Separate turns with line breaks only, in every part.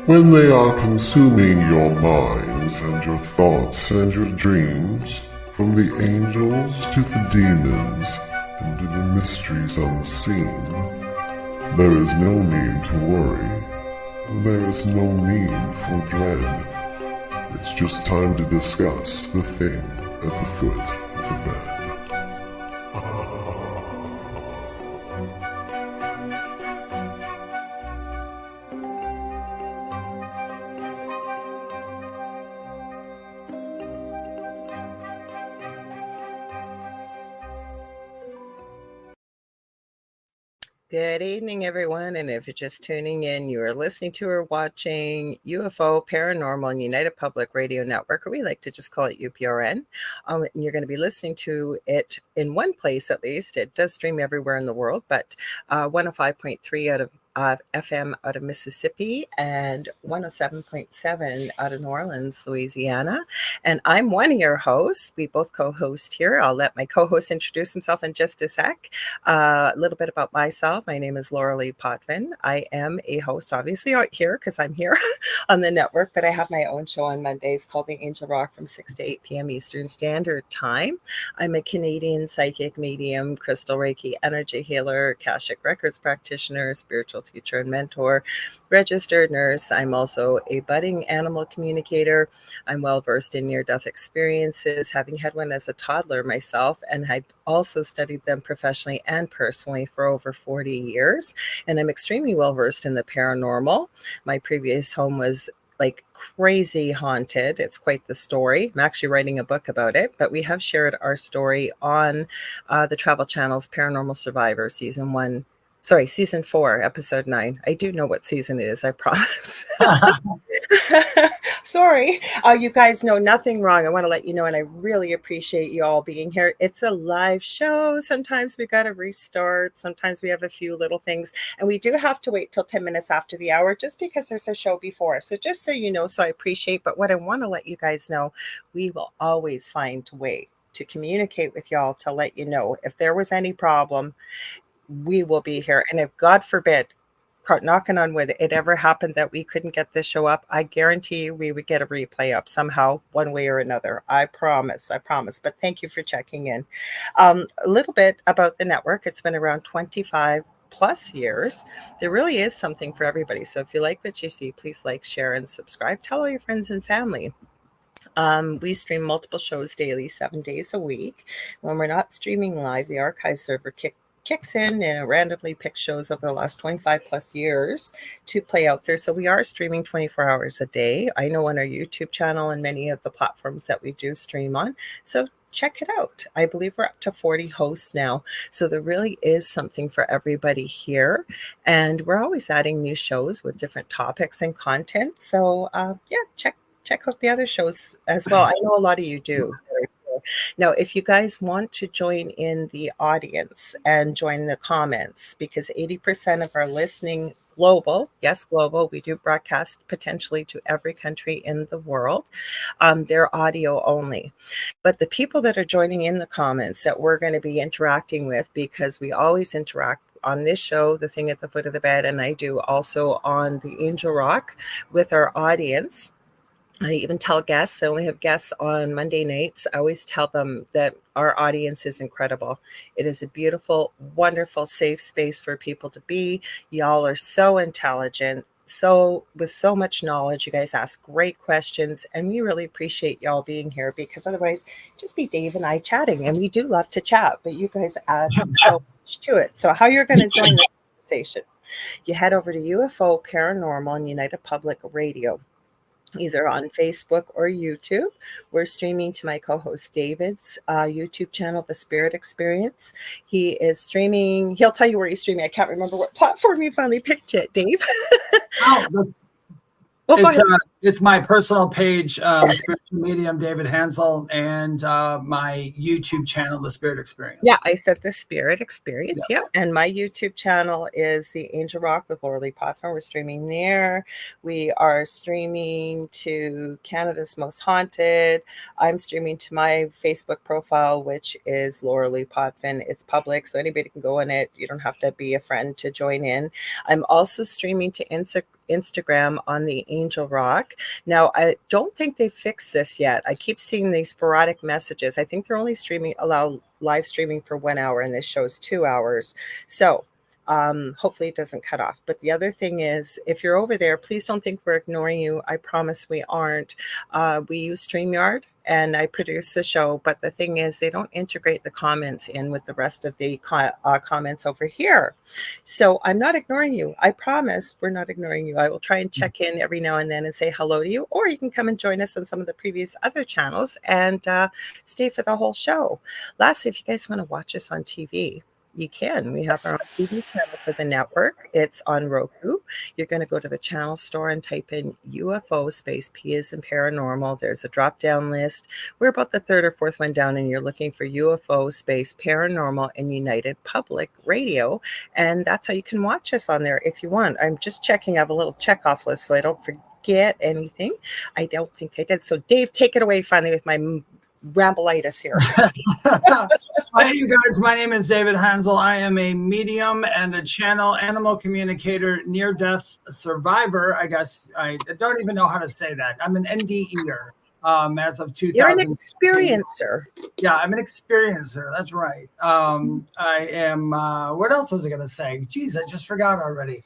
when they are consuming your minds and your thoughts and your dreams, from the angels to the demons and to the mysteries unseen, there is no need to worry. There is no need for dread. It's just time to discuss the thing at the foot of the bed.
Good evening, everyone. And if you're just tuning in, you are listening to or watching UFO Paranormal and United Public Radio Network, or we like to just call it UPRN. And you're going to be listening to it in one place, at least. It does stream everywhere in the world, but 105.3 out of FM out of Mississippi and 107.7 out of New Orleans, Louisiana. And I'm one of your hosts. We both co-host here. I'll let my co-host introduce himself in just a sec. A little bit about myself. My name is Lorilei Potvin. I am a host, obviously, out here because I'm here on the network, but I have my own show on Mondays called The Angel Rock from 6 to 8 p.m. Eastern Standard Time. I'm a Canadian psychic medium, crystal Reiki energy healer, Akashic Records practitioner, spiritual teacher and mentor, registered nurse. I'm also a budding animal communicator. I'm well versed in near-death experiences, having had one as a toddler myself, and I've also studied them professionally and personally for over 40 years. And I'm extremely well versed in the paranormal. My previous home was like crazy haunted. It's quite the story. I'm actually writing a book about it, but we have shared our story on the Travel Channel's Paranormal Survivor season 4, episode 9. I do know what season it is, I promise. Sorry. You guys know nothing wrong. I want to let you know, and I really appreciate you all being here. It's a live show. Sometimes we got to restart. Sometimes we have a few little things, and we do have to wait till 10 minutes after the hour just because there's a show before. So just so you know, so I appreciate, but what I want to let you guys know, we will always find a way to communicate with y'all to let you know if there was any problem. We will be here. And if God forbid, knocking on wood, it ever happened that we couldn't get this show up, I guarantee you we would get a replay up somehow, one way or another. I promise. But thank you for checking in. A little bit about the network. It's been around 25 plus years. There really is something for everybody. So if you like what you see, please like, share, and subscribe. Tell all your friends and family. We stream multiple shows daily, 7 days a week. When we're not streaming live, the archive server kicks in and randomly picks shows over the last 25 plus years to play out there. So we are streaming 24 hours a day. I know on our YouTube channel and many of the platforms that we do stream on. So check it out. I believe we're up to 40 hosts now. So there really is something for everybody here. And we're always adding new shows with different topics and content. So check out the other shows as well. I know a lot of you do. Now, if you guys want to join in the audience and join the comments, because 80% of our listening global, yes, global, we do broadcast potentially to every country in the world. They're audio only. But the people that are joining in the comments that we're going to be interacting with, because we always interact on this show, The Thing at the Foot of the Bed, and I do also on the Angel Rock with our audience. I even tell guests, I only have guests on Monday nights. I always tell them that our audience is incredible. It is a beautiful, wonderful, safe space for people to be. Y'all are so intelligent, with so much knowledge. You guys ask great questions, and we really appreciate y'all being here, because otherwise just be Dave and I chatting, and we do love to chat, but you guys add so much to it. So how you're going to join the conversation, you head over to UFO Paranormal and United Public Radio, either on Facebook or YouTube. We're streaming to my co-host David's YouTube channel, The Spirit Experience. He is streaming. He'll tell you where he's streaming. I can't remember what platform you finally picked yet, Dave.
Go ahead. It's my personal page, Spiritual Medium David Hanzel, and my YouTube channel, The Spirit Experience.
Yeah, I said The Spirit Experience. Yeah. And my YouTube channel is The Angel Rock with Lorilei Potvin. We're streaming there. We are streaming to Canada's Most Haunted. I'm streaming to my Facebook profile, which is Lorilei Potvin. It's public, so anybody can go in it. You don't have to be a friend to join in. I'm also streaming to Instagram on the Angel Rock. Now, I don't think they fixed this yet. I keep seeing these sporadic messages. I think they're only allow live streaming for 1 hour, and this shows 2 hours. So hopefully it doesn't cut off. But the other thing is, if you're over there, please don't think we're ignoring you. I promise we aren't. We use StreamYard, and I produce the show. But the thing is, they don't integrate the comments in with the rest of the comments over here. So I'm not ignoring you. I promise we're not ignoring you. I will try and check in every now and then and say hello to you, or you can come and join us on some of the previous other channels and stay for the whole show. Lastly, if you guys want to watch us on TV, you can. We have our own TV channel for the network. It's on Roku. You're going to go to the channel store and type in UFO space P as in paranormal. There's a drop-down list. We're about the third or fourth one down, and you're looking for UFO space paranormal and United Public Radio. And that's how you can watch us on there if you want. I'm just checking. I have a little checkoff list so I don't forget anything. I don't think I did. So Dave, take it away finally with my rambleitis here.
Hi, you guys. My name is David Hanzel. I am a medium and a channel animal communicator, near-death survivor. I guess I don't even know how to say that. I'm an NDEer as of 2000.
You're an experiencer.
Yeah, I'm an experiencer. That's right. I am. What else was I going to say? Geez, I just forgot already.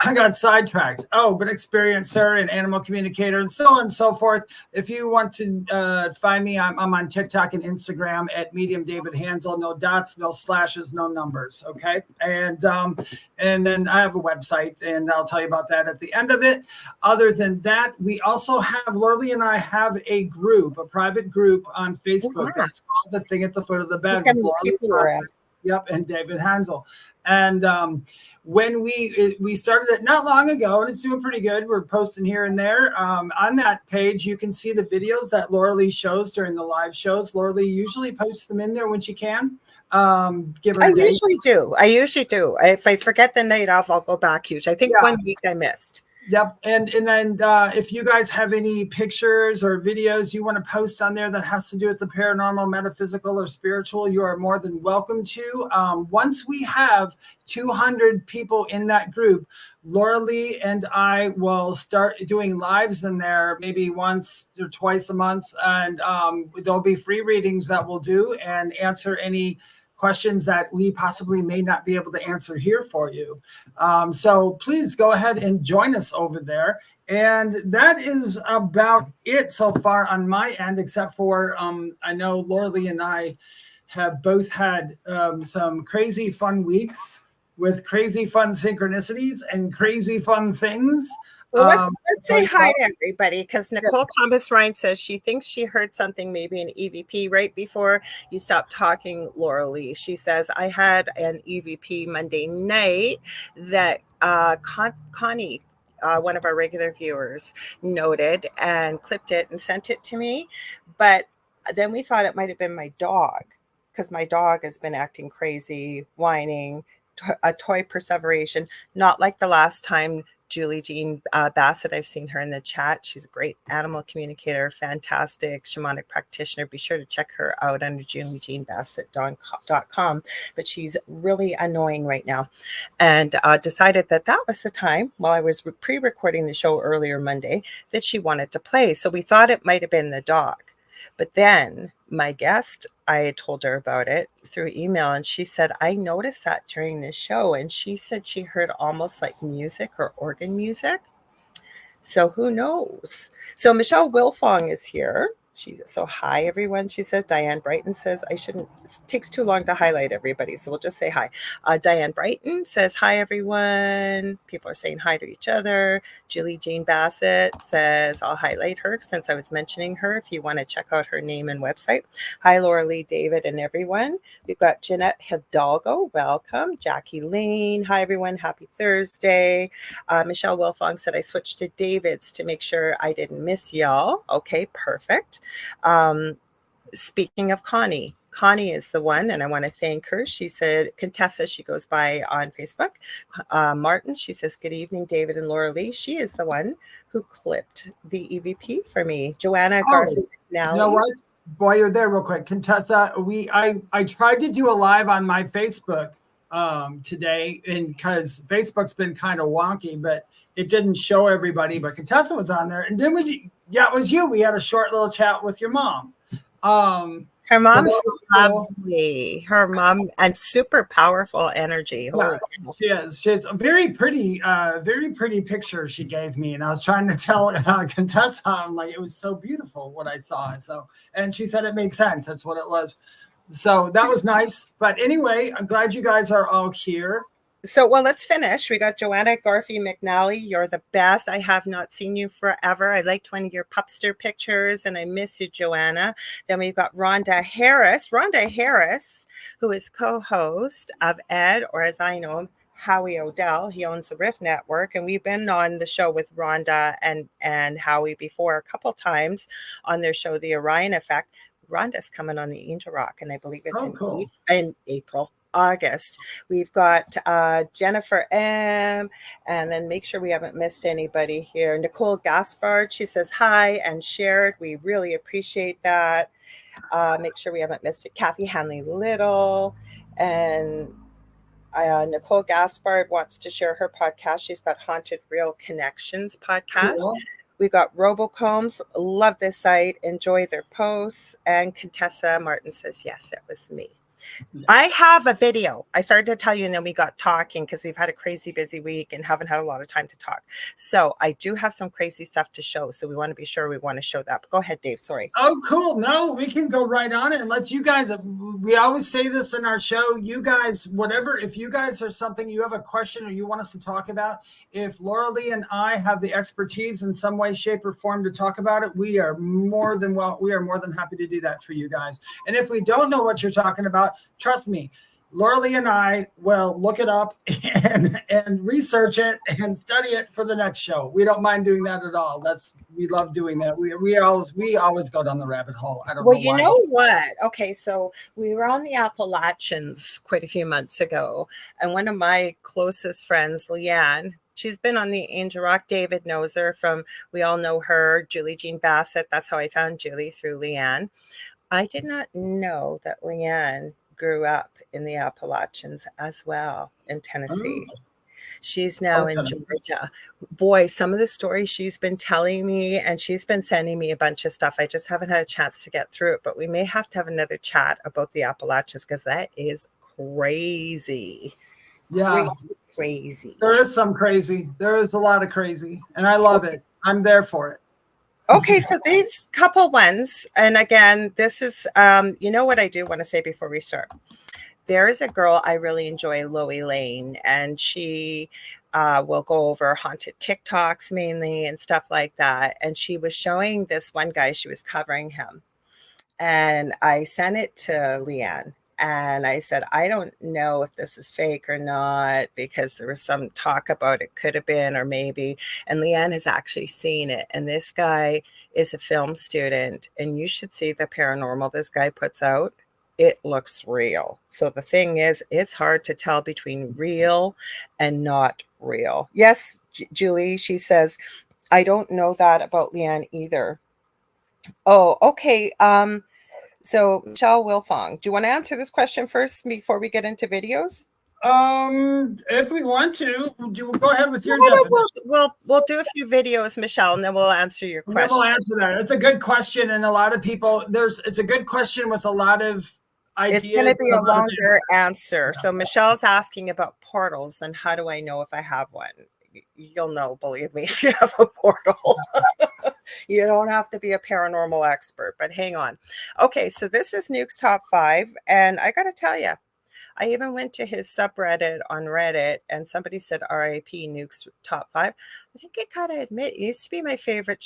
I got sidetracked. Oh, but experiencer and animal communicator and so on and so forth. If you want to find me, I'm on TikTok and Instagram at Medium David Hanzel. No dots, no slashes, no numbers. Okay. And then I have a website, and I'll tell you about that at the end of it. Other than that, we also have, Lorilei and I have a group, a private group on Facebook. Yeah. That's called The Thing at the Foot of the Bed. Yep, and David Hanzel. And when we started it not long ago, and it's doing pretty good. We're posting here and there. On that page, you can see the videos that Lorilei shows during the live shows. Lorilei usually posts them in there when she can. I
usually do. If I forget the night off, I'll go back huge. I think 1 week I missed.
Yep. And then if you guys have any pictures or videos you want to post on there that has to do with the paranormal, metaphysical, or spiritual, you are more than welcome to. Once we have 200 people in that group, Lorilei and I will start doing lives in there maybe once or twice a month. And there'll be free readings that we'll do and answer any questions that we possibly may not be able to answer here for you. So please go ahead and join us over there. And that is about it so far on my end, except for I know Lorilei and I have both had some crazy fun weeks with crazy fun synchronicities and crazy fun things.
Well, let's say hi to everybody, because Nicole Thomas Ryan says she thinks she heard something, maybe an EVP, right before you stopped talking, Lorilei. She says, I had an EVP Monday night that Connie, one of our regular viewers, noted and clipped it and sent it to me. But then we thought it might have been my dog, because my dog has been acting crazy, whining, a toy perseveration, not like the last time. Julie Jean Bassett, I've seen her in the chat. She's a great animal communicator, fantastic shamanic practitioner. Be sure to check her out under juliejeanbassett.com. But she's really annoying right now, and decided that was the time, while I was pre-recording the show earlier Monday, that she wanted to play. So we thought it might have been the dog. But then my guest, I had told her about it through email, and she said, I noticed that during the show. And she said she heard almost like music or organ music. So who knows? So Michelle Wilfong is here. So hi everyone. She says Diane Brighton says I shouldn't. It takes too long to highlight everybody, so we'll just say hi. Diane Brighton says hi everyone. People are saying hi to each other. Julie Jean Bassett says I'll highlight her since I was mentioning her. If you want to check out her name and website. Hi Lorilei, David, and everyone. We've got Jeanette Hidalgo. Welcome. Jackie Lane. Hi everyone. Happy Thursday. Michelle Wilfong said I switched to David's to make sure I didn't miss y'all. Okay, perfect. Speaking of Connie is the one, and I want to thank her. She said, Contessa, she goes by on Facebook. Martin, she says, good evening, David and Lorilei. She is the one who clipped the EVP for me. Joanna Garfield McNally.
You know what? While you're there real quick, Contessa, I tried to do a live on my Facebook today, and because Facebook's been kind of wonky, but it didn't show everybody, but Contessa was on there. And then it was you. We had a short little chat with your mom.
Her mom's lovely. Her mom and super powerful energy.
Yeah, she is. She has a very pretty picture she gave me, and I was trying to tell Contessa, I'm like, it was so beautiful what I saw. So, and she said it made sense. That's what it was. So that was nice. But anyway, I'm glad you guys are all here.
So, well, let's finish. We got Joanna Garfield McNally. You're the best. I have not seen you forever. I liked one of your pupster pictures, and I miss you, Joanna. Then we've got Rhonda Harris. Rhonda Harris, who is co-host of Ed, or as I know him, Howie Odell. He owns the Riff Network, and we've been on the show with Rhonda and Howie before a couple times on their show, The Orion Effect. Rhonda's coming on the Angel Rock, and I believe it's in August. We've got Jennifer M, and then make sure we haven't missed anybody here. Nicole Gaspard, she says hi and shared. We really appreciate that. Make sure we haven't missed it. Kathy Hanley Little, and Nicole Gaspard wants to share her podcast. She's got Haunted Real Connections podcast. Cool. We got Robocombs. Love this site. Enjoy their posts. And Contessa Martin says, yes, it was me. Yes. I have a video. I started to tell you, and then we got talking because we've had a crazy busy week and haven't had a lot of time to talk. So I do have some crazy stuff to show. So we want to be sure we want to show that. But go ahead, Dave. Sorry.
Oh, cool. No, we can go right on it and let you guys. We always say this in our show. You guys, whatever, if you guys are something, you have a question or you want us to talk about, if Lorilei and I have the expertise in some way, shape, or form to talk about it, we are more than happy to do that for you guys. And if we don't know what you're talking about, trust me, Lorilei and I will look it up and research it and study it for the next show. We don't mind doing that at all. We love doing that. We always go down the rabbit hole. I don't know why.
You know what? Okay, so we were on the Appalachians quite a few months ago, and one of my closest friends, Leanne, she's been on the Angel Rock. David knows her from, we all know her, Julie Jean Bassett. That's how I found Julie, through Leanne. I did not know that Leanne grew up in the Appalachians as well, in Tennessee. Oh. She's now in Georgia. Boy, some of the stories she's been telling me, and she's been sending me a bunch of stuff. I just haven't had a chance to get through it, but we may have to have another chat about the Appalachians because that is crazy.
Yeah.
Crazy.
There is some crazy. There is a lot of crazy, and I love it. I'm there for it.
Okay, so these couple ones, and again, this is, you know what I do want to say before we start? There is a girl I really enjoy, Loie Lane, and she will go over haunted TikToks mainly and stuff like that. And she was showing this one guy, she was covering him. And I sent it to Leanne. And I said, I don't know if this is fake or not, because there was some talk about it could have been or maybe. And Leanne has actually seen it. And this guy is a film student. And you should see the paranormal this guy puts out. It looks real. So the thing is, it's hard to tell between real and not real. Yes, Julie, she says, I don't know that about Leanne either. Oh, okay. So, Michelle Wilfong, do you want to answer this question first before we get into videos?
If we want to, go ahead with your definition.
We'll do a few videos, Michelle, and then we'll answer your question.
We'll answer that. It's a good question, and a lot of people it's a good question with a lot of ideas.
It's going to be a longer answer. So Michelle's asking about portals and how do I know if I have one? You'll know, believe me, if you have a portal. You don't have to be a paranormal expert, but hang on. Okay, so this is Nuke's Top 5, and I got to tell you, I even went to his subreddit on Reddit, and somebody said RIP Nuke's Top 5. I think I got to admit, it used to be my favorite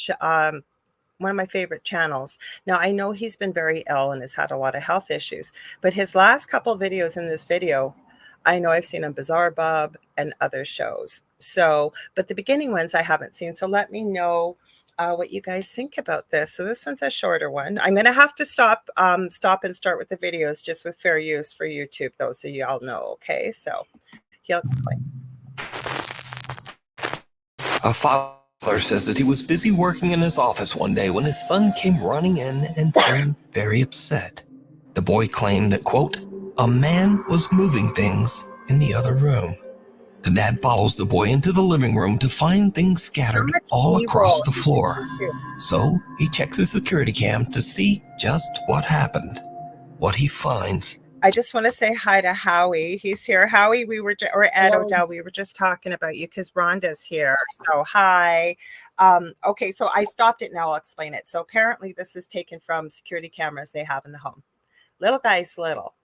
one of my favorite channels. Now, I know he's been very ill and has had a lot of health issues, but his last couple of videos in this video, I know I've seen on Bizarre Bub and other shows. So, but the beginning ones I haven't seen. So let me know what you guys think about this. So this one's a shorter one. I'm going to have to stop and start with the videos just with fair use for YouTube, though, so you all know. Okay, so he'll explain.
A father says that he was busy working in his office one day when his son came running in and seemed very upset. The boy claimed that, quote, a man was moving things in the other room. The dad follows the boy into the living room to find things scattered all across the floor. So he checks his security cam to see just what happened. What he finds.
I just want to say hi to Howie. He's here. Howie, or Ed Odell, we were just talking about you because Rhonda's here. So hi. Okay, so I stopped it. Now I'll explain it. So apparently this is taken from security cameras they have in the home. Little guy's little.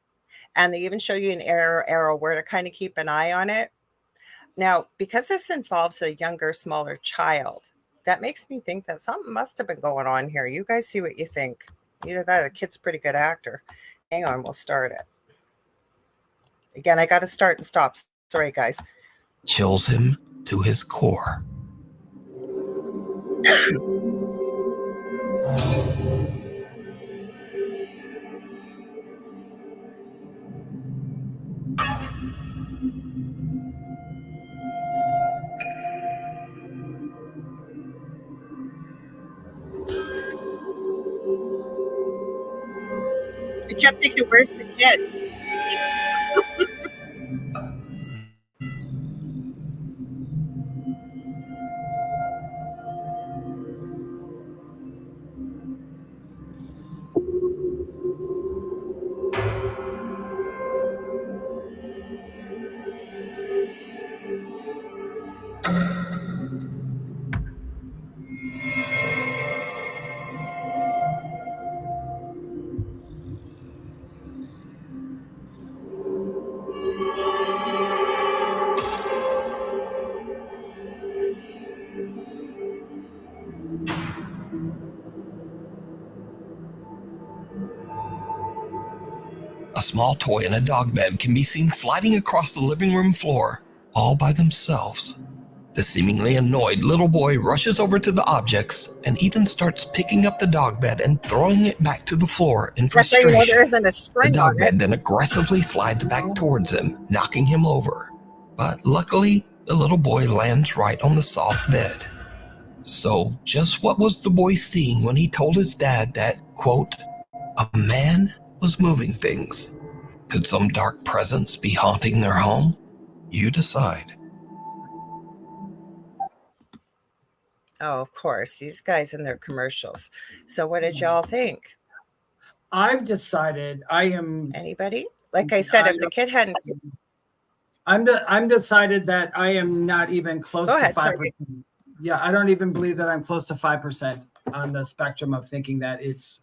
And they even show you an arrow where to kind of keep an eye on it. Now, because this involves a younger, smaller child, that makes me think that something must have been going on here. You guys see what you think. Either that or the kid's a pretty good actor. Hang on, we'll start it. Again, I got to start and stop. Sorry, guys.
Chills him to his core.
I kept thinking, where's the kid?
A small toy and a dog bed can be seen sliding across the living room floor, all by themselves. The seemingly annoyed little boy rushes over to the objects and even starts picking up the dog bed and throwing it back to the floor in frustration.
There isn't a spring
the dog
on
bed
it.
then aggressively slides back towards him, knocking him over. But luckily, the little boy lands right on the soft bed. So, just what was the boy seeing when he told his dad that, quote, a man was moving things? Could some dark presence be haunting their home? You decide.
Oh, of course. These guys in their commercials. So what did y'all think?
I've decided I am.
Anybody? Like I said, if the kid hadn't...
I'm decided that I am not even close to 5%.
Sorry.
Yeah, I don't even believe that I'm close to 5% on the spectrum of thinking that it's...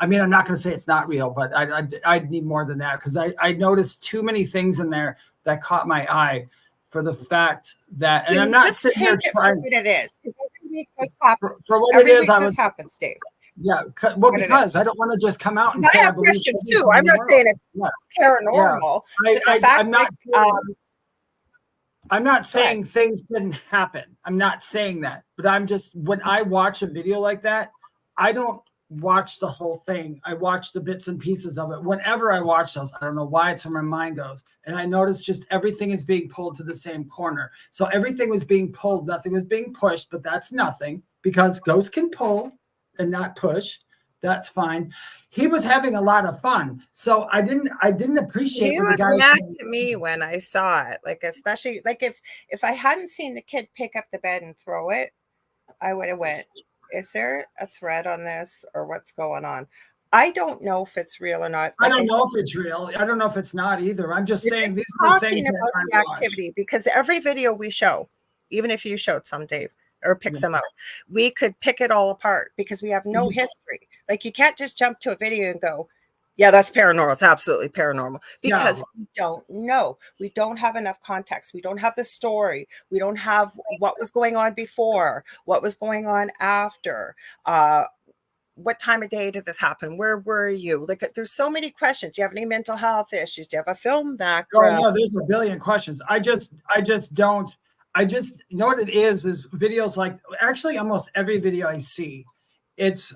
I mean, I'm not going to say it's not real, but I need more than that because I noticed too many things in there that caught my eye for the fact that, and I'm not
just
sitting here
take it
trying
for what it is. Every week this happens.
for what
Every
it is.
week this happens, Dave.
Yeah, well, because I don't want to just come out and say
I have questions too. I'm not saying it's paranormal.
I'm not saying things didn't happen. I'm not saying that, but I'm just, when I watch a video like that, I don't watch the whole thing. I watch the bits and pieces of it. Whenever I watch those, I don't know why, it's where my mind goes. And I notice just everything is being pulled to the same corner. So everything was being pulled. Nothing was being pushed, but that's nothing because ghosts can pull and not push. That's fine. He was having a lot of fun. So I didn't appreciate
he
what the guy
was mad to me when I saw it. Like, especially like if I hadn't seen the kid pick up the bed and throw it, I would have went, is there a thread on this or what's going on? I don't know if it's real or not.
I don't know if it's real. I don't know if it's not either. I'm just saying these are things
about the activity because every video we show, even if you showed some, Dave, or picks them out. We could pick it all apart because we have no history. Like you can't just jump to a video and go, yeah, that's paranormal. It's absolutely paranormal because we don't know. We don't have enough context. We don't have the story. We don't have what was going on before, what was going on after. What time of day did this happen? Where were you? Like, there's so many questions. Do you have any mental health issues? Do you have a film background?
Oh no, there's a billion questions. I just don't. You know what it is videos like, actually almost every video I see, it's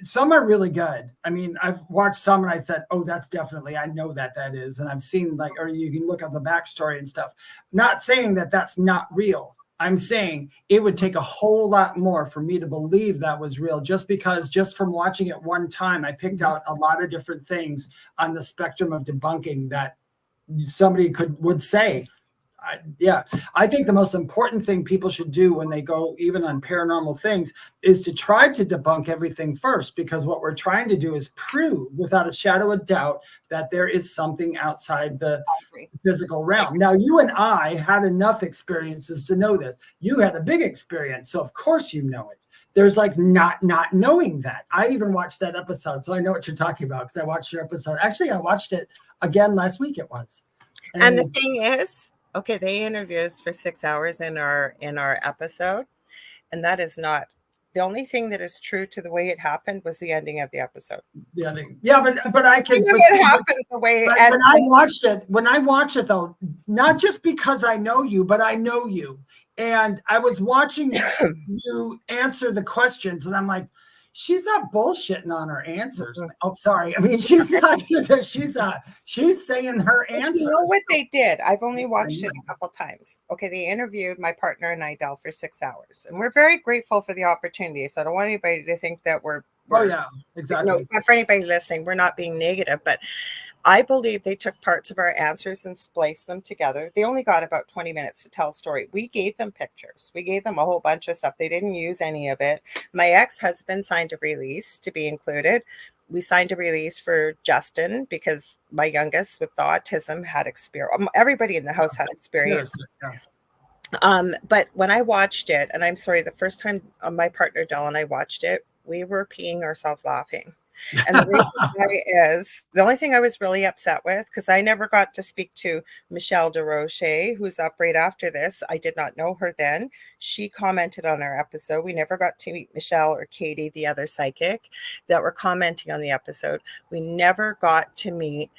some are really good. I mean, I've watched some and I said, oh, that's definitely, I know that is. And I've seen like, or you can look up the backstory and stuff. Not saying that that's not real. I'm saying it would take a whole lot more for me to believe that was real, just because just from watching it one time, I picked out a lot of different things on the spectrum of debunking that somebody would say. I think the most important thing people should do when they go even on paranormal things is to try to debunk everything first, because what we're trying to do is prove without a shadow of doubt that there is something outside the physical realm. Now, you and I had enough experiences to know this. You had a big experience, so of course you know it. There's like not knowing that. I even watched that episode, so I know what you're talking about because I watched your episode. Actually, I watched it again last week. It was.
And the thing is, okay, they interview us for 6 hours in our episode, and that is not the only thing that is true to the way it happened was the ending of the episode.
The ending, yeah, but I can.
It happened the way.
When I watched it though, not just because I know you, but I know you, and I was watching you answer the questions, and I'm like, she's not bullshitting on her answers. Oh, sorry. I mean, she's not. She's saying her answers.
You know what they did? I've only watched it a couple times. Okay, they interviewed my partner and Idel for 6 hours, and we're very grateful for the opportunity. So I don't want anybody to think that we're
exactly.
No, for anybody listening, we're not being negative, but I believe they took parts of our answers and spliced them together. They only got about 20 minutes to tell a story. We gave them pictures. We gave them a whole bunch of stuff. They didn't use any of it. My ex-husband signed a release to be included. We signed a release for Justin because my youngest with the autism had experience. Everybody in the house had experience. But when I watched it, and I'm sorry, the first time my partner Del and I watched it, we were peeing ourselves laughing. And the reason why is the only thing I was really upset with, because I never got to speak to Michelle DeRoche, who's up right after this. I did not know her then. She commented on our episode. We never got to meet Michelle or Katie, the other psychic that were commenting on the episode. We never got to meet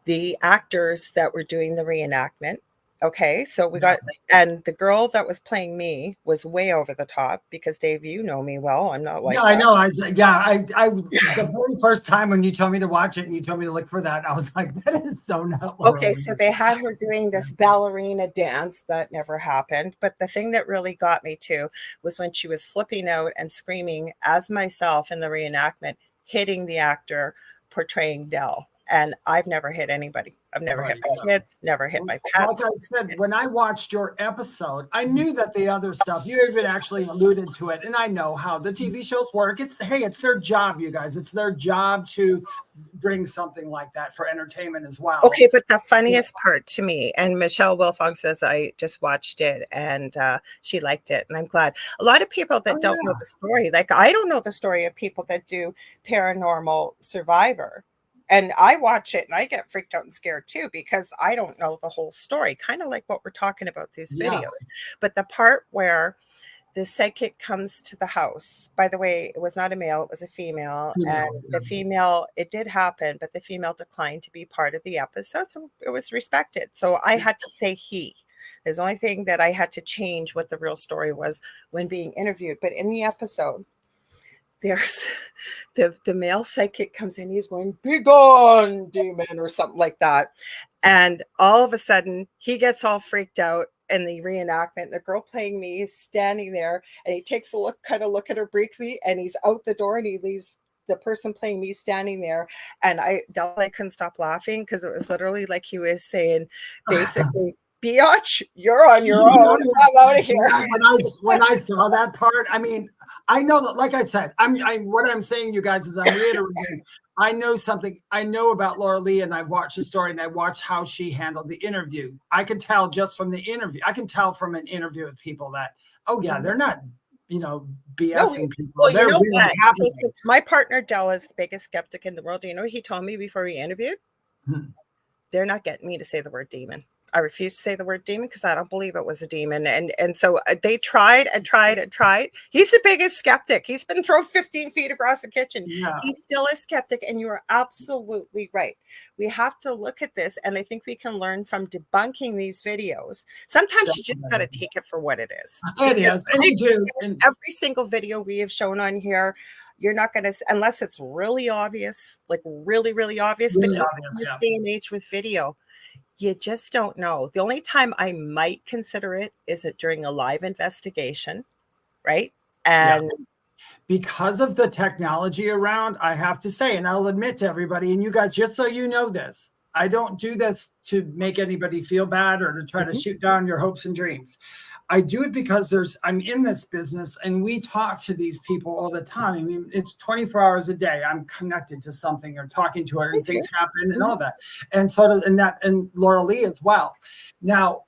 the actors that were doing the reenactment. Okay, so we got, and the girl that was playing me was way over the top because Dave, you know me well. I'm not like
I know. I the very first time when you told me to watch it and you told me to look for that, I was like, that is so not.
Okay, so they had her doing this ballerina dance that never happened. But the thing that really got me too was when she was flipping out and screaming as myself in the reenactment, hitting the actor portraying Del. And I've never hit anybody. I've never hit my kids, never hit my pets.
Like I said, when I watched your episode, I knew that the other stuff, you even actually alluded to it. And I know how the TV shows work. It's their job, you guys. It's their job to bring something like that for entertainment as well.
Okay, but the funniest part to me, and Michelle Wilfong says, I just watched it and she liked it. And I'm glad. A lot of people that don't know the story, like I don't know the story of people that do Paranormal Survivor. And I watch it and I get freaked out and scared too, because I don't know the whole story, kind of like what we're talking about these videos. But the part where the psychic comes to the house, by the way, it was not a male, it was a female. And the female, it did happen, but the female declined to be part of the episode. So it was respected. So I had to say he. There's the only thing that I had to change what the real story was when being interviewed. But in the episode, there's the male psychic comes in, he's going, "Be gone, demon," or something like that. And all of a sudden he gets all freaked out in the reenactment. The girl playing me is standing there and he takes a look at her briefly and he's out the door and he leaves the person playing me standing there. And I couldn't stop laughing because it was literally like he was saying basically, "Biatch, you're on your own. I'm out of here."
When I saw that part, I mean, I know that, like I said, what I'm saying, you guys, is I'm reiterating. I know something. I know about Lorilei, and I've watched the story, and I watched how she handled the interview. I could tell just from the interview. I can tell from an interview with people that, oh yeah, they're not, BSing people.
Well,
They're really
what?
happy.
Listen, my partner Dell is the biggest skeptic in the world. Do you know what he told me before we interviewed? They're not getting me to say the word demon. I refuse to say the word demon because I don't believe it was a demon. And so they tried and tried and tried. He's the biggest skeptic. He's been thrown 15 feet across the kitchen. Yeah. He's still a skeptic. And you are absolutely right. We have to look at this. And I think we can learn from debunking these videos. Sometimes you just got to take it for what it is.
It is. And you do.
Every single video we have shown on here, you're not going to, unless it's really obvious, like really, really obvious. Really but obvious, in this day and age with video, you just don't know. The only time I might consider it is it during a live investigation, right? And
because of the technology around, I have to say, and I'll admit to everybody, and you guys, just so you know this, I don't do this to make anybody feel bad or to try to shoot down your hopes and dreams. I do it because I'm in this business and we talk to these people all the time. I mean, it's 24 hours a day. I'm connected to something or talking to her and things happen and all that. And so does, and Lorilei as well. Now,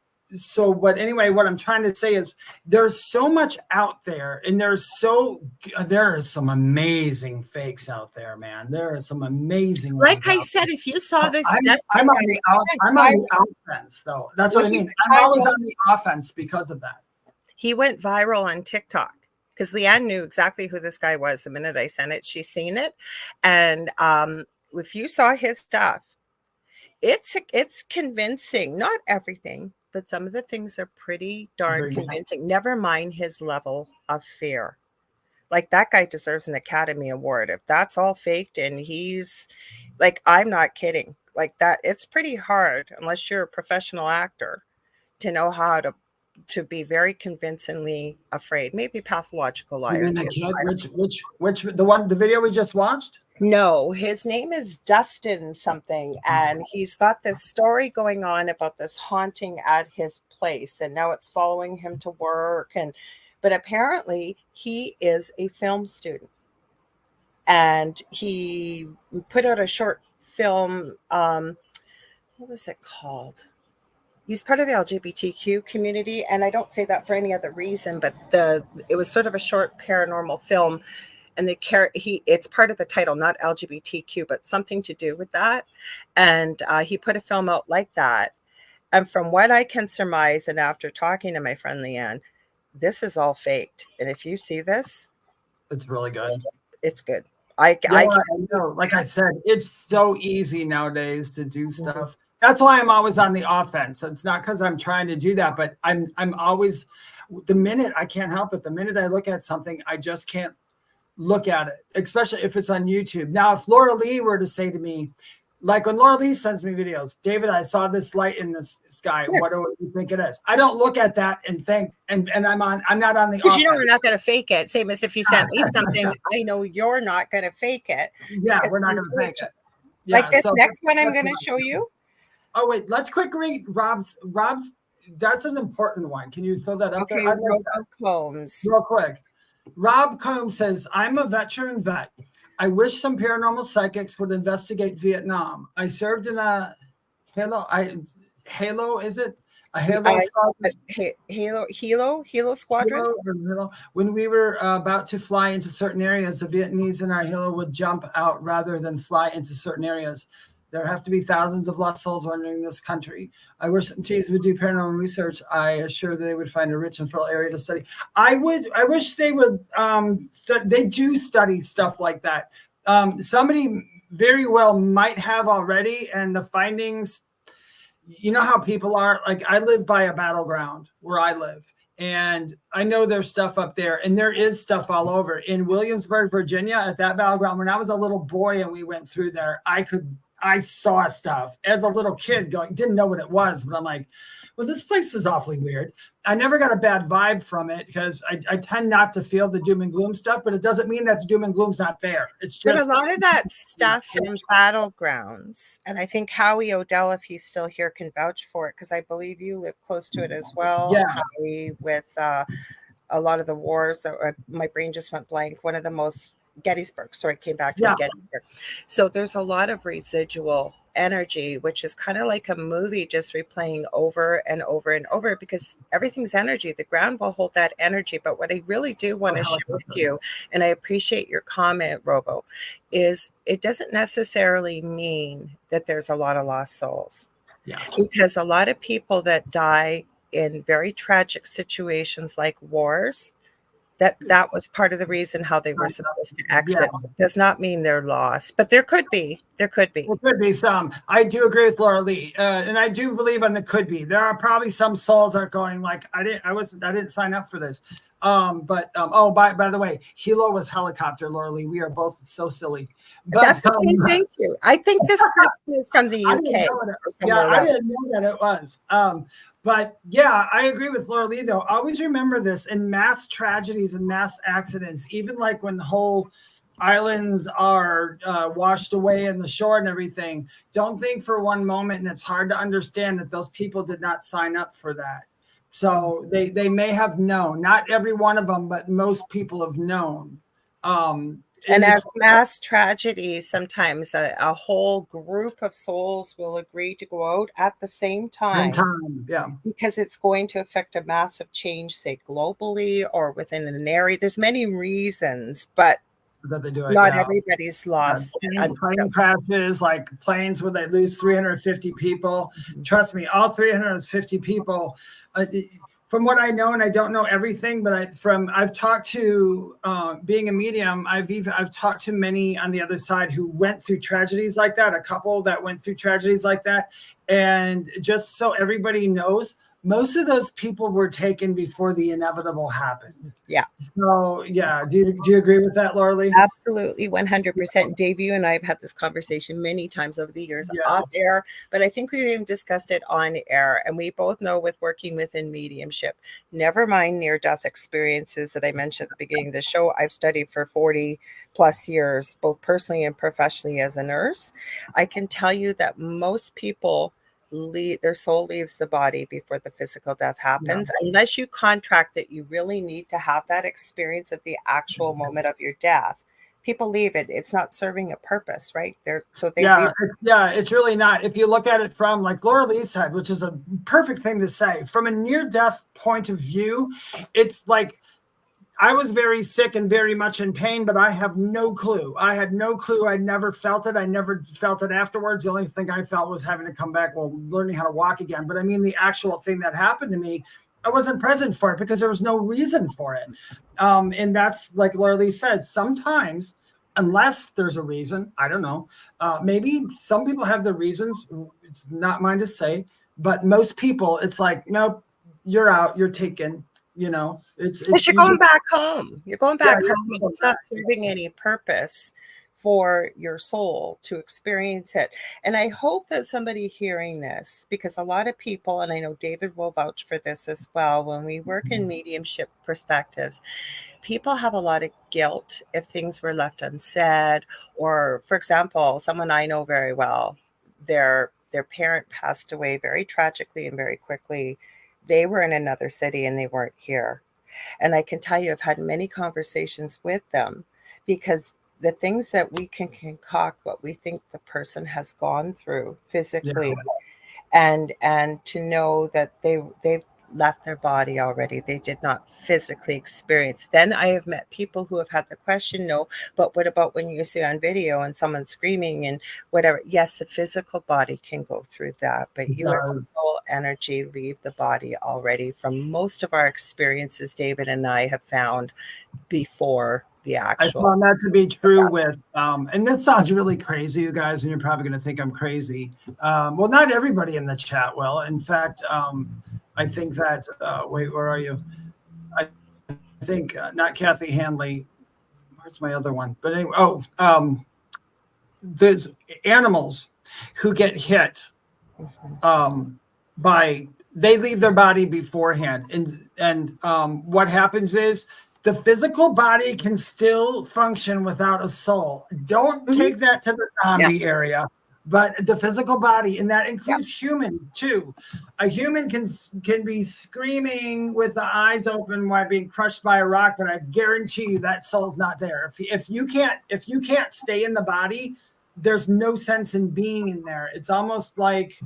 what I'm trying to say is there's so much out there and there are some amazing fakes out there, man. There are some amazing
like I said, if you saw this,
I'm on the offense though. That's what I mean. I'm always on the offense because of that.
He went viral on TikTok because Leanne knew exactly who this guy was the minute I sent it. She's seen it. And if you saw his stuff, it's convincing. Not everything, but some of the things are pretty darn convincing. Never mind his level of fear. Like that guy deserves an Academy Award. If that's all faked and he's like, I'm not kidding. Like that, it's pretty hard unless you're a professional actor to know how to be very convincingly afraid. Maybe pathological liar.
The kid, the video we just watched?
No, his name is Dustin something, and he's got this story going on about this haunting at his place, and now it's following him to work. But apparently he is a film student, and he put out a short film. What was it called? He's part of the LGBTQ community, and I don't say that for any other reason, but it was sort of a short paranormal film. And it's part of the title, not LGBTQ, but something to do with that. And he put a film out like that. And from what I can surmise, and after talking to my friend Leanne, this is all faked. And if you see this,
it's really good.
It's good.
I know. Like I said, it's so easy nowadays to do stuff. That's why I'm always on the offense. It's not because I'm trying to do that, but I'm always, the minute I can't help it, the minute I look at something, I just can't look at it, especially if it's on YouTube. Now, if Lorilei were to say to me, like when Lorilei sends me videos, David, I saw this light in the sky. What do you think it is? I don't look at that and think, and I'm not on the.
Because you know we're not going to fake it. Same as if you sent me something, I know you're not going to fake it.
Yeah, we're not going to fake it. Yeah,
like this next one I'm going to show you.
Oh wait, let's quick read Rob's. That's an important one. Can you throw that up
there?
Rob
Combs.
Real quick. Rob Combs says, I'm a veteran vet. I wish some paranormal psychics would investigate Vietnam. I served in a Halo, is it? A Halo squadron?
Halo squadron?
When we were about to fly into certain areas, the Vietnamese in our Halo would jump out rather than fly into certain areas. There have to be thousands of lost souls wandering this country. I wish some teams would do paranormal research. I assure they would find a rich and fertile area to study. I wish they would. They do study stuff like that. Somebody very well might have already, and the findings. You know how people are. Like I live by a battleground where I live, and I know there's stuff up there, and there is stuff all over. In Williamsburg, Virginia, at that battleground, when I was a little boy and we went through there, I saw stuff as a little kid didn't know what it was, but I'm like, well, this place is awfully weird. I never got a bad vibe from it because I tend not to feel the doom and gloom stuff, but it doesn't mean that the doom and gloom's not there. It's just.
But a lot of that stuff in battlegrounds, and I think Howie Odell, if he's still here, can vouch for it because I believe you live close to it as well.
Yeah.
Howie, with a lot of the wars that my brain just went blank. One of the most Gettysburg. Sorry, came back
Yeah.
from Gettysburg. So there's a lot of residual energy, which is kind of like a movie just replaying over and over and over, because everything's energy. The ground will hold that energy. But what I really do want to share with you, and I appreciate your comment, Robo, is it doesn't necessarily mean that there's a lot of lost souls.
Yeah.
Because a lot of people that die in very tragic situations like wars, that was part of the reason how they were supposed to exit. So it does not mean they're lost, but there could be. There could be
some. I do agree with Lorilei, and I do believe on the could be. There are probably some souls that are going like, I didn't sign up for this. Oh, by the way, Hilo was helicopter, Lorilei. We are both so silly. But,
that's okay. Thank you. I think this person is from the UK.
I didn't know that it was. But yeah, I agree with Lorilei though. Always remember this: in mass tragedies and mass accidents, even like when whole islands are washed away in the shore and everything, don't think for one moment, and it's hard to understand that those people did not sign up for that. So they may have known, not every one of them, but most people have known.
And as mass tragedies, sometimes a whole group of souls will agree to go out at the same time.
Yeah.
Because it's going to affect a massive change, say globally or within an area. There's many reasons, but
that they do it,
not everybody's lost.
Plane crashes, like planes where they lose 350 people. Mm-hmm. Trust me, all 350 people. From what I know, and I don't know everything, but I've talked to being a medium. I've talked to many on the other side who went through tragedies like that. A couple that went through tragedies like that, and just so everybody knows, most of those people were taken before the inevitable happened.
Yeah.
So yeah, do you agree with that, Lorilei?
Absolutely, 100%. Dave, you and I have had this conversation many times over the years off air, but I think we've even discussed it on air. And we both know with working within mediumship, never mind near-death experiences that I mentioned at the beginning of the show. I've studied for 40 plus years, both personally and professionally as a nurse. I can tell you that most people their soul leaves the body before the physical death happens, unless you contract that you really need to have that experience at the actual moment of your death. People leave it. It's not serving a purpose, right?
It's really not. If you look at it from, like Lorilei said, which is a perfect thing to say, from a near-death point of view, it's like, I was very sick and very much in pain, but I have no clue. I had no clue. I never felt it. I never felt it afterwards. The only thing I felt was having to come back, learning how to walk again. But I mean, the actual thing that happened to me, I wasn't present for it because there was no reason for it. And that's like Lorilei said, sometimes, unless there's a reason, I don't know. Maybe some people have the reasons. It's not mine to say, but most people, it's like, nope, you're out, you're taken. You know, it's
you're going back home. You're going back home. It's not serving any purpose for your soul to experience it. And I hope that somebody hearing this, because a lot of people, and I know David will vouch for this as well, when we work in mediumship perspectives, people have a lot of guilt if things were left unsaid. Or, for example, someone I know very well, their parent passed away very tragically and very quickly. They were in another city and they weren't here. And I can tell you, I've had many conversations with them, because the things that we can concoct, what we think the person has gone through physically, and to know that they've left their body already. They did not physically experience. Then I have met people who have had the question, no, but what about when you see on video and someone screaming and whatever? Yes, the physical body can go through that, but you as a soul energy leave the body already from most of our experiences, David and I have found before the actual.
I found that to be true with, and this sounds really crazy, you guys, and you're probably going to think I'm crazy. Well, not everybody in the chat will. In fact, I think that, wait, where are you? I think not Kathy Hanley. Where's my other one? But anyway, there's animals who get hit they leave their body beforehand. And what happens is the physical body can still function without a soul. Don't take that to the zombie area. but the physical body, and that includes human too. A human can be screaming with the eyes open while being crushed by a rock, but I guarantee you that soul's not there. If you can't stay in the body, there's no sense in being in there. It's almost like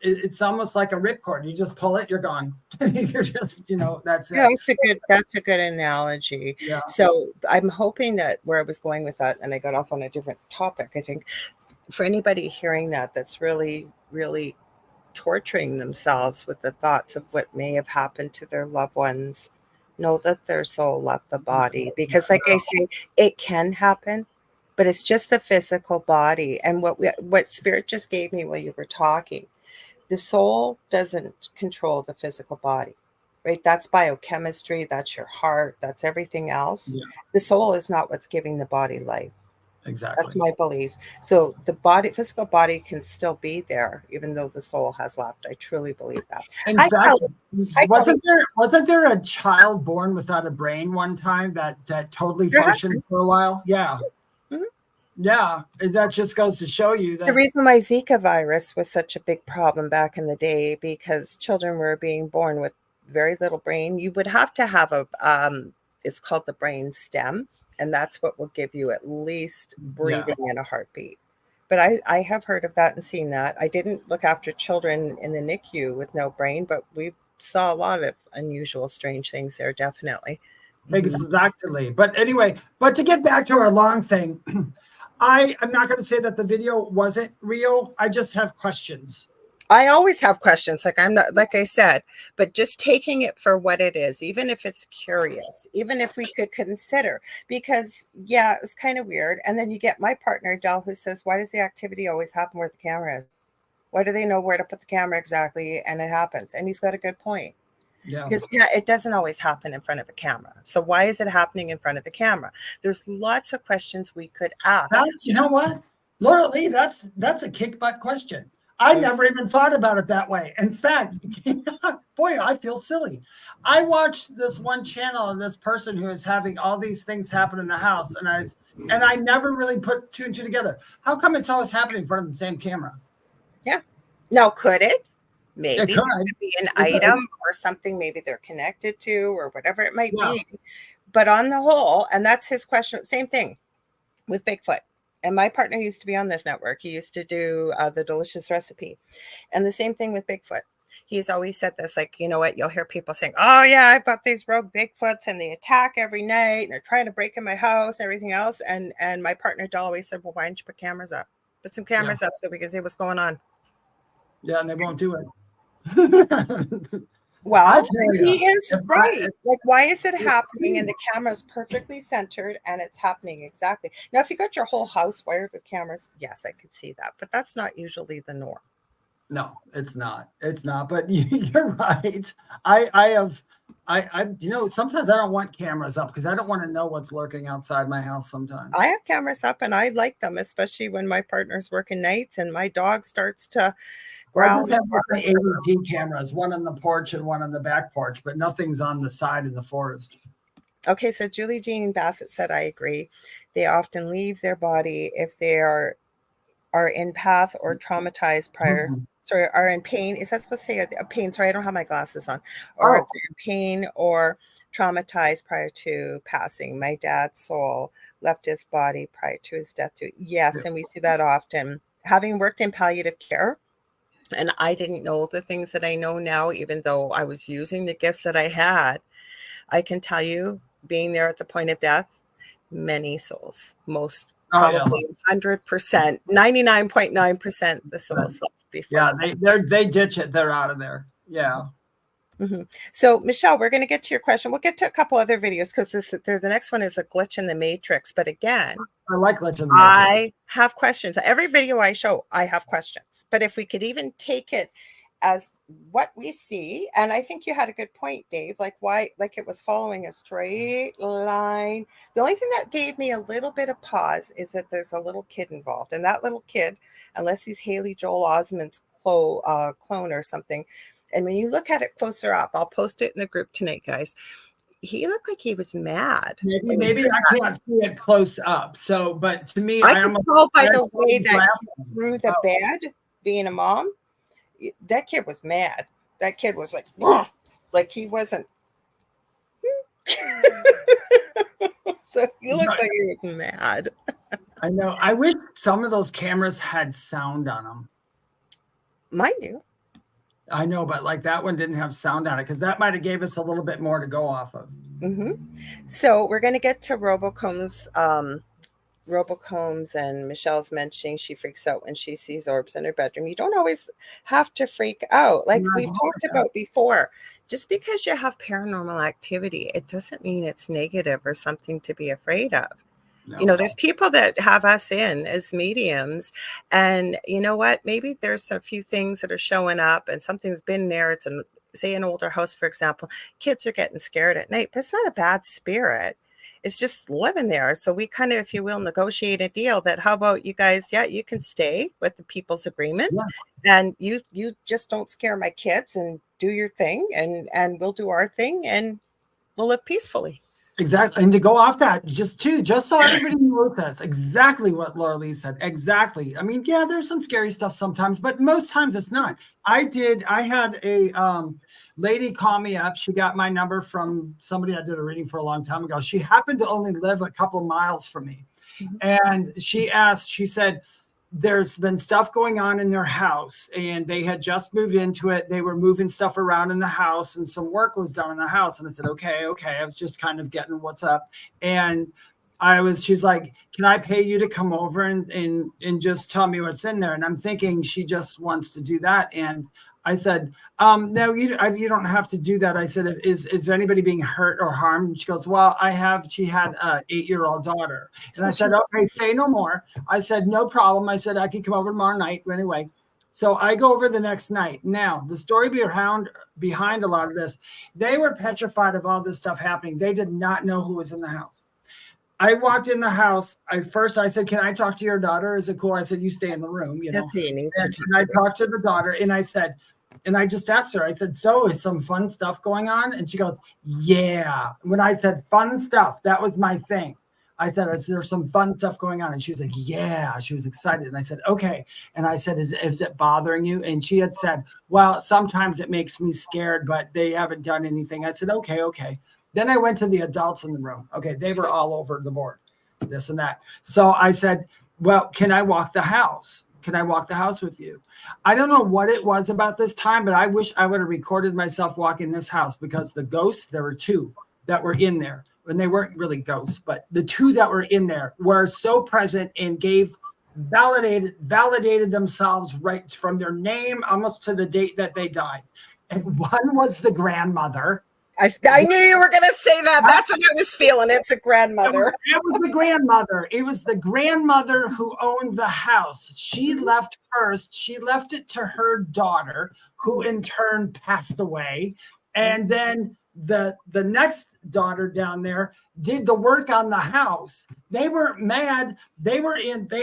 a ripcord. You just pull it, you're gone. You're just, that's it.
Yeah, that's a good analogy.
Yeah.
So I'm hoping that where I was going with that, and I got off on a different topic, I think, for anybody hearing that's really, really torturing themselves with the thoughts of what may have happened to their loved ones, know that their soul left the body. Because like I say, it can happen, but it's just the physical body. And what Spirit just gave me while you were talking, the soul doesn't control the physical body, right? That's biochemistry, that's your heart, that's everything else.
Yeah.
The soul is not what's giving the body life.
Exactly.
That's my belief. So the physical body can still be there, even though the soul has left. I truly believe that.
In fact, wasn't there a child born without a brain one time that totally functioned for a while? Yeah.
Mm-hmm.
Yeah, that just goes to show you that
the reason why Zika virus was such a big problem back in the day, because children were being born with very little brain. You would have to have it's called the brain stem, and that's what will give you at least breathing and a heartbeat. But I have heard of that and seen that. I didn't look after children in the NICU with no brain, but we saw a lot of unusual, strange things there, definitely.
Exactly. But anyway, to get back to our long thing, I'm not going to say that the video wasn't real. I just have questions.
I always have questions, like I said, but just taking it for what it is, even if it's curious, even if we could consider, because it was kind of weird. And then you get my partner, Del, who says, why does the activity always happen where the camera is? Why do they know where to put the camera exactly? And it happens. And he's got a good point.
Yeah.
Because it doesn't always happen in front of a camera. So why is it happening in front of the camera? There's lots of questions we could ask.
That's, you know what, Lorilei, that's a kick butt question. I never even thought about it that way. In fact, boy, I feel silly. I watched this one channel and this person who is having all these things happen in the house, and I never really put two and two together. How come it's always happening in front of the same camera?
Yeah. Now, could it? Maybe
it
could be an item or something maybe they're connected to or whatever it might be. But on the whole, and that's his question, same thing with Bigfoot. And my partner used to be on this network. He used to do the delicious recipe. And the same thing with Bigfoot. He's always said this, like, you know what, you'll hear people saying, oh yeah, I've got these rogue Bigfoots and they attack every night and they're trying to break in my house and everything else. And my partner always said, well, why don't you put cameras up? Put some cameras up so we can see what's going on.
Yeah, and they won't do it.
Well, he is right. Like, why is it happening? And the camera is perfectly centered and it's happening exactly. Now, if you got your whole house wired with cameras, yes, I could see that. But that's not usually the norm.
No, it's not. It's not. But you're right. I sometimes I don't want cameras up because I don't want to know what's lurking outside my house sometimes.
I have cameras up and I like them, especially when my partner's working nights and my dog starts to growl.
I have the ADT cameras, one on the porch and one on the back porch, but nothing's on the side in the forest.
Okay, so Julie Jean Bassett said, I agree. They often leave their body if they are in path or traumatized prior, sorry, are in pain. Is that supposed to say a pain? Sorry, I don't have my glasses on. Or if they're in pain or traumatized prior to passing. My dad's soul left his body prior to his death too. Yes, and we see that often. Having worked in palliative care, and I didn't know the things that I know now, even though I was using the gifts that I had, I can tell you, being there at the point of death, many souls, most probably 100%, 99.9% the souls left before.
Yeah, they ditch it. They're out of there. Yeah.
Mm-hmm. So, Michelle, we're going to get to your question. We'll get to a couple other videos because the next one is a glitch in the matrix. But again,
I like glitch in the matrix.
I have questions. Every video I show, I have questions. But if we could even take it as what we see, and I think you had a good point, Dave, like why, like it was following a straight line. The only thing that gave me a little bit of pause is that there's a little kid involved, and that little kid, unless he's Haley Joel Osment's clone or something, and when you look at it closer up, I'll post it in the group tonight, guys, he looked like he was mad.
Maybe I can't see it close up. So, but to me,
I could tell by the way that
laughing.
he threw the bed, being a mom, that kid was mad. That kid was like he wasn't. So he looked like he was mad.
I know. I wish some of those cameras had sound on them.
Mine do.
I know, but like that one didn't have sound on it because that might have gave us a little bit more to go off of.
So we're going to get to Robocombs. Robocombs, and Michelle's mentioning she freaks out when she sees orbs in her bedroom. You don't always have to freak out. Like we've talked about before, just because you have paranormal activity, it doesn't mean it's negative or something to be afraid of. No. You know, there's people that have us in as mediums, and you know what? Maybe there's a few things that are showing up and something's been there. It's say an older house, for example, kids are getting scared at night, but it's not a bad spirit. It's just living there. So we kind of, if you will, negotiate a deal that how about you guys, you can stay with the people's agreement and you just don't scare my kids and do your thing and we'll do our thing and we'll live peacefully.
Exactly. And to go off that, just so everybody knows this, exactly what Lorilei said. Exactly. I mean, yeah, there's some scary stuff sometimes, but most times it's not. I had a lady call me up. She got my number from somebody I did a reading for a long time ago. She happened to only live a couple of miles from me. And she said, there's been stuff going on in their house and they had just moved into it. They were moving stuff around in the house and some work was done in the house. And I said, okay. I was just kind of getting what's up. And she's like, can I pay you to come over and just tell me what's in there? And I'm thinking she just wants to do that. And I said, no, you don't have to do that. I said, is there anybody being hurt or harmed? And she goes, well, she had an 8-year-old daughter. And I said, okay, say no more. I said, no problem. I said, I can come over tomorrow night anyway. So I go over the next night. Now, the story behind a lot of this, they were petrified of all this stuff happening. They did not know who was in the house. I walked in the house. I said, can I talk to your daughter? Is it cool? I said, you stay in the room.
That's what you need to talk
and I talked to the daughter and I said, and I just asked her, I said, so is some fun stuff going on? And she goes, yeah. When I said fun stuff, that was my thing. I said, is there some fun stuff going on? And she was like, yeah. She was excited. And I said, okay. And I said, is it bothering you? And she had said, well, sometimes it makes me scared, but they haven't done anything. I said, okay. Then I went to the adults in the room. Okay, they were all over the board, this and that. So I said, well, can I walk the house? Can I walk the house with you? I don't know what it was about this time, but I wish I would have recorded myself walking this house because the ghosts, there were 2 that were in there. And they weren't really ghosts, but the 2 that were in there were so present and validated themselves right from their name almost to the date that they died. And one was the grandmother.
I knew you were going to say that. That's what I was feeling. It's a grandmother.
It was the grandmother. It was the grandmother who owned the house. She left first. She left it to her daughter, who in turn passed away. And then the next daughter down there did the work on the house. They weren't mad. They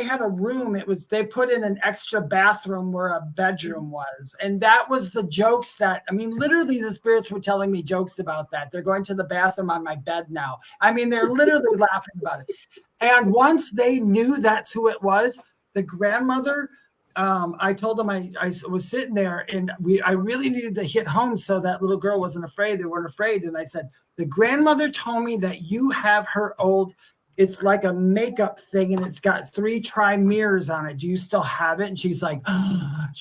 had a room. They put in an extra bathroom where a bedroom was. And that was the jokes literally the spirits were telling me jokes about that. They're going to the bathroom on my bed now. they're literally laughing about it. And once they knew that's who it was, the grandmother, I told them I was sitting there and I really needed to hit home so that little girl wasn't afraid. They weren't afraid. And I said, the grandmother told me that you have her old, it's like a makeup thing and it's got 3 tri-mirrors on it. Do you still have it? And she's like,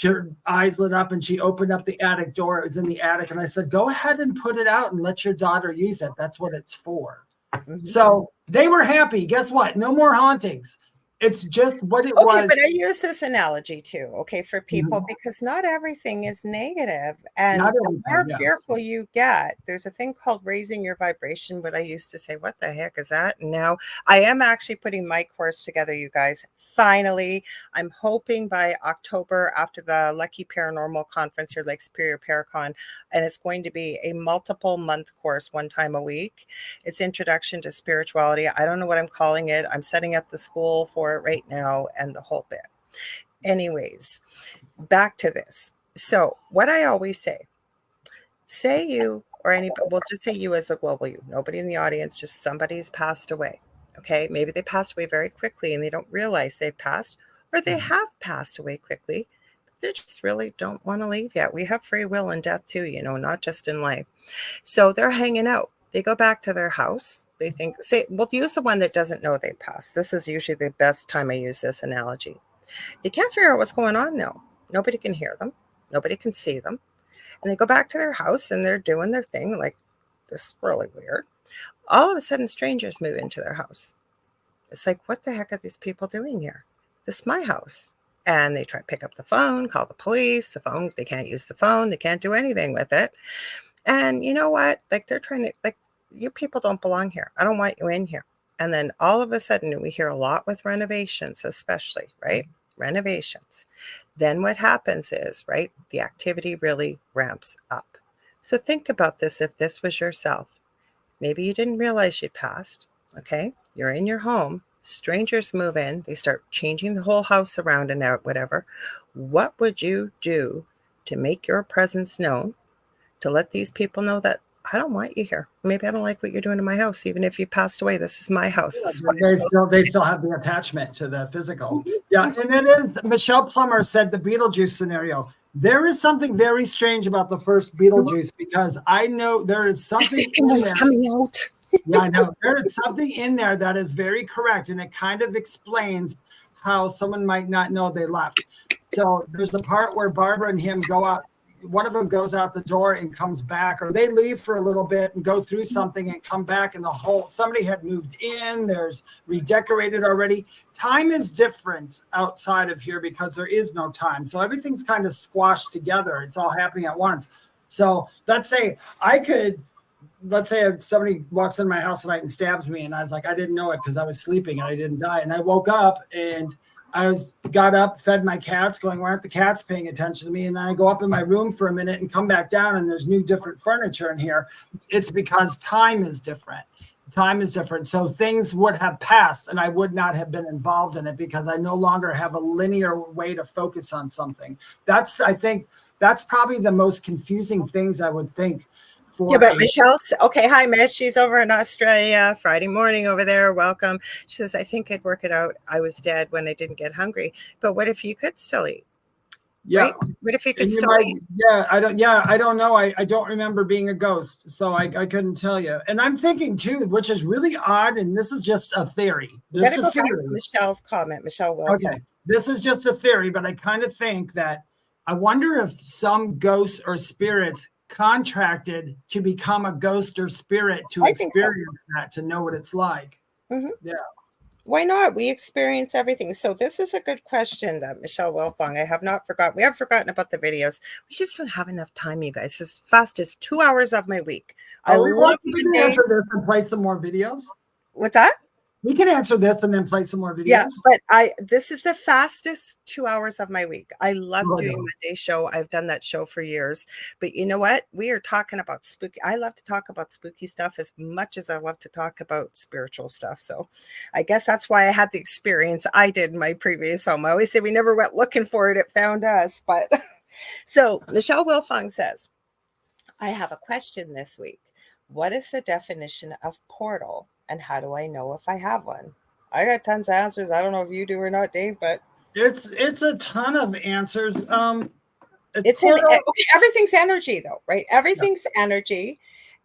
her eyes lit up and she opened up the attic door. It was in the attic. And I said, go ahead and put it out and let your daughter use it. That's what it's for. So they were happy. Guess what? No more hauntings. It's just what it was.
But I use this analogy too, for people, because not everything is negative. And the more fearful you get, there's a thing called raising your vibration, but I used to say, what the heck is that? And now I am actually putting my course together, you guys. Finally, I'm hoping by October after the Lucky Paranormal Conference here, Lake Superior Paracon, and it's going to be a multiple month course, 1 time a week. It's Introduction to Spirituality. I don't know what I'm calling it. I'm setting up the school for it right now and the whole bit. Anyways, back to this. So what I always say you or anybody, we'll just say you as a global you, nobody in the audience, just somebody's passed away. Okay, maybe they passed away very quickly and they don't realize they've passed, or they have passed away quickly, but they just really don't want to leave yet. We have free will in death too, not just in life. So they're hanging out. They go back to their house. They think, we'll use the one that doesn't know they passed. This is usually the best time I use this analogy. They can't figure out what's going on now. Nobody can hear them. Nobody can see them. And they go back to their house and they're doing their thing. Like, this is really weird. All of a sudden, strangers move into their house. It's like, what the heck are these people doing here? This is my house. And they try to pick up the phone, call the police. The phone, they can't use the phone. They can't do anything with it. And you know what? Like, they're trying to, like, you people don't belong here. I don't want you in here. And then all of a sudden, we hear a lot with renovations, especially, right? Renovations. Then what happens is, right, the activity really ramps up. So think about this. If this was yourself, maybe you didn't realize you'd passed. Okay. You're in your home. Strangers move in. They start changing the whole house around and out, whatever. What would you do to make your presence known, to let these people know that I don't want you here? Maybe I don't like what you're doing in my house. Even if you passed away, this is my house.
They still have the attachment to the physical. Yeah. And it is, Michelle Plummer said the Beetlejuice scenario. There is something very strange about the first Beetlejuice, because I know there is something
coming out.
Yeah, I know. There is something in there that is very correct. And it kind of explains how someone might not know they left. So there's the part where Barbara and him go out. One of them goes out the door and comes back, or they leave for a little bit and go through something and come back, and somebody had moved in. There's redecorated already. Time is different outside of here because there is no time. So everything's kind of squashed together. It's all happening at once. So let's say somebody walks in my house tonight and stabs me, and I was like, I didn't know it because I was sleeping and I didn't die. And I woke up and got up, fed my cats, going, why aren't the cats paying attention to me? And then I go up in my room for a minute and come back down, and there's different furniture in here. It's because time is different. Time is different. So things would have passed and I would not have been involved in it because I no longer have a linear way to focus on something. I think that's probably the most confusing things I would think.
Yeah, but Michelle's okay. Hi, Miss. She's over in Australia, Friday morning over there. Welcome. She says, I think I'd work it out. I was dead when I didn't get hungry. But what if you could still eat?
Yeah.
Right? What if you could still eat?
Yeah, I don't know. I don't remember being a ghost, so I couldn't tell you. And I'm thinking too, which is really odd, and this is just a theory.
You gotta go back to Michelle's comment. Michelle will.
Okay. This is just a theory, but I kind of think that I wonder if some ghosts or spirits contracted to become a ghost or spirit to experience that, to know what it's like.
Mm-hmm.
Yeah.
Why not? We experience everything. So this is a good question that Michelle Wilfong, I have not forgotten. We have forgotten about the videos. We just don't have enough time, you guys. As fast as 2 hours of my week. I love
to answer this and play some more videos.
What's that?
We can answer this and then play some more videos.
Yeah, but this is the fastest 2 hours of my week. I love doing Monday show. I've done that show for years. But you know what? We are talking about spooky. I love to talk about spooky stuff as much as I love to talk about spiritual stuff. So I guess that's why I had the experience I did in my previous home. I always say we never went looking for it. It found us. But so Michelle Wilfong says, I have a question this week. What is the definition of portal? And how do I know if I have one? I got tons of answers. I don't know if you do or not, Dave, but
it's a ton of answers.
Everything's energy though, right? Everything's energy,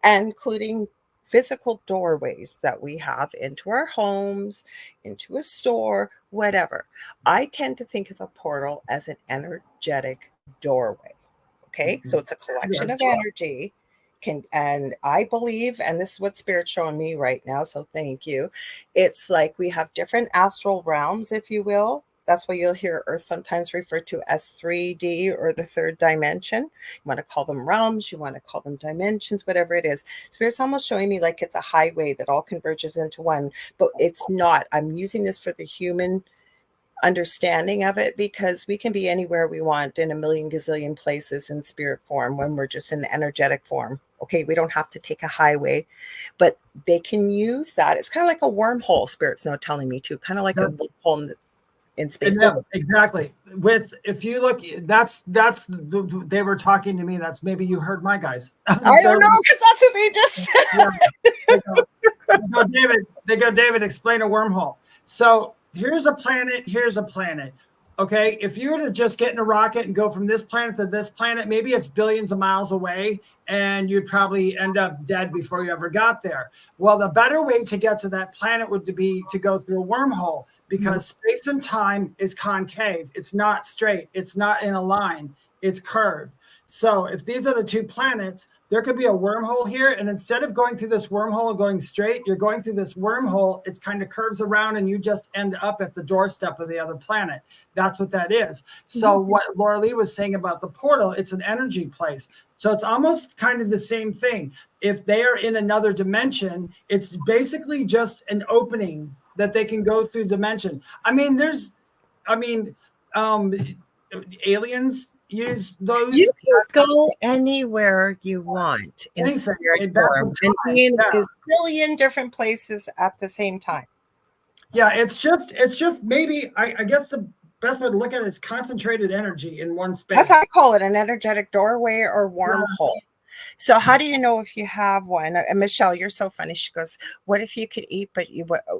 including physical doorways that we have into our homes, into a store, whatever. I tend to think of a portal as an energetic doorway. Okay. Mm-hmm. So it's a collection of energy. And I believe, and this is what Spirit's showing me right now, so thank you. It's like we have different astral realms, if you will. That's why you'll hear Earth sometimes referred to as 3D or the third dimension. You want to call them realms, you want to call them dimensions, whatever it is. Spirit's almost showing me like it's a highway that all converges into one, but it's not. I'm using this for the human understanding of it, because we can be anywhere we want in a million gazillion places in spirit form when we're just in energetic form. Okay, we don't have to take a highway, but they can use that. It's kind of like a wormhole, Spirit's now telling me too, kind of like a wormhole in space.
Exactly. If you look, that's they were talking to me. That's maybe you heard my guys.
I don't know, because That's what they just said.
Yeah. They go, David, explain a wormhole. So here's a planet. Okay, if you were to just get in a rocket and go from this planet to this planet, maybe it's billions of miles away, and you'd probably end up dead before you ever got there. Well, the better way to get to that planet would be to go through a wormhole, because space and time is concave. It's not straight. It's not in a line. It's curved. So if these are the two planets, there could be a wormhole here. And instead of going through this wormhole and going straight, you're going through this wormhole. It's kind of curves around and you just end up at the doorstep of the other planet. That's what that is. So what Lorilei was saying about the portal, it's an energy place. So it's almost kind of the same thing. If they are in another dimension, it's basically just an opening that they can go through dimension. Aliens use those.
You can go anywhere you want in spirit form and be in a billion different places at the same time.
Yeah, it's just maybe I guess the best way to look at it is concentrated energy in one space.
That's how I call it, an energetic doorway or wormhole. Yeah. So how do you know if you have one? And Michelle, you're so funny. She goes, what if you could eat, but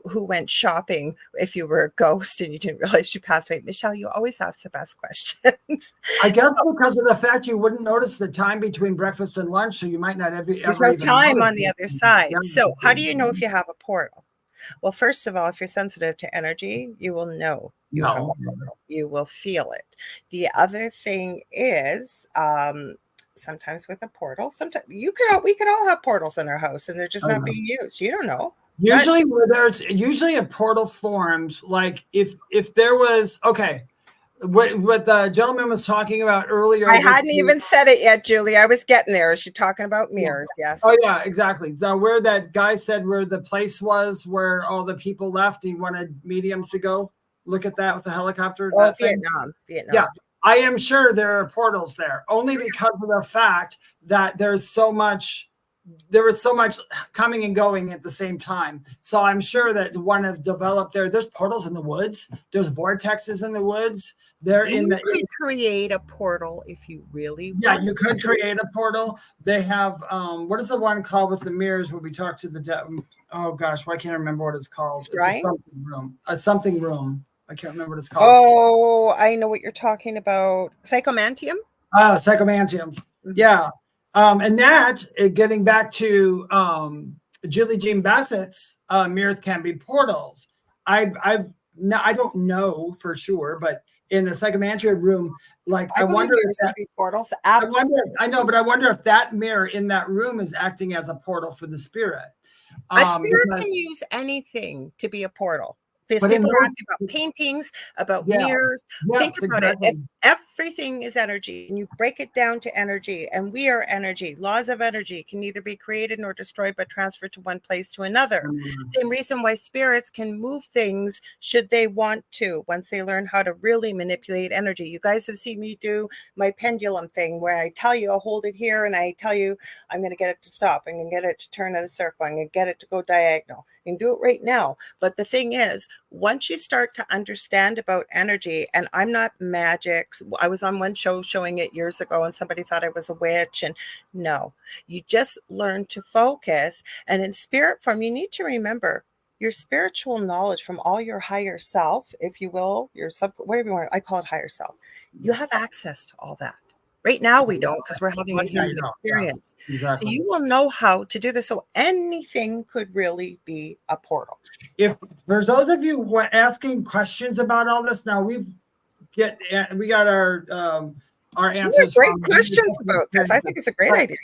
who went shopping if you were a ghost and you didn't realize you passed away? Michelle, you always ask the best questions.
I guess because of the fact you wouldn't notice the time between breakfast and lunch, so you might not ever.
There's no time on the other side. So how do you know if you have a portal? Well, first of all, if you're sensitive to energy, you will know you have a portal. You will feel it. The other thing is, sometimes with a portal, sometimes we could all have portals in our house and they're just not being used. You don't know.
Usually a portal forms, like if there was, what the gentleman was talking about earlier.
I hadn't even said it yet, Julie. I was getting there. Is she talking about mirrors? Yes.
Oh yeah, exactly. So where that guy said where the place was where all the people left, he wanted mediums to go look at that with the helicopter.
Oh, Vietnam.
Yeah. I am sure there are portals there, only because of the fact that there was so much coming and going at the same time. So I'm sure that one have developed there. There's portals in the woods. There's vortexes in the woods.
You could create a portal if you really want.
Yeah, you could create a portal. They have what is the one called with the mirrors where we talk to the oh gosh, why can't I remember what it's called?
Right?
It's a something room. I can't remember what it's called.
Oh, I know what you're talking about. Psychomantium?
Psychomantiums. Yeah. And that, getting back to Julie Jean Bassett's mirrors can be portals. I don't know for sure, but in the psychomantium room, like I wonder if that
be portals. Absolutely.
I wonder if that mirror in that room is acting as a portal for the spirit.
A spirit can use anything to be a portal. Because people are asking about paintings, about mirrors. Think about it. If everything is energy and you break it down to energy, and we are energy, laws of energy can neither be created nor destroyed but transferred to one place to another. Same reason why spirits can move things should they want to, once they learn how to really manipulate energy. You guys have seen me do my pendulum thing where I tell you I'll hold it here and I tell you I'm going to get it to stop. I'm going to get it to turn in a circle. I'm going to get it to go diagonal. You can do it right now. But the thing is, once you start to understand about energy, and I'm not magic. I was on one show showing it years ago and somebody thought I was a witch. And no, you just learn to focus. And in spirit form, you need to remember your spiritual knowledge from all your higher self, if you will, your whatever you want. I call it higher self. You have access to all that. Right now we don't, because we're having a human experience. Yeah, exactly. So you will know how to do this. So anything could really be a portal.
If there's those of you who are asking questions about all this, now we got our answers.
Great questions about this. I think it's a great idea.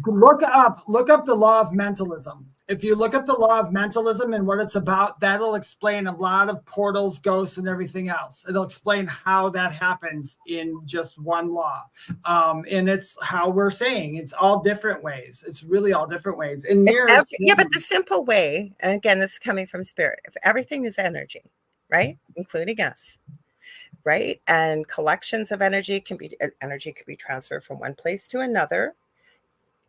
Look up the law of mentalism. If you look up the law of mentalism and what it's about, that'll explain a lot of portals, ghosts, and everything else. It'll explain how that happens in just one law. And it's how we're saying it's all different ways. It's really all different ways. And mirrors,
but the simple way, and again, this is coming from spirit, if everything is energy, right? Including us. Right? And collections of energy can be transferred from one place to another.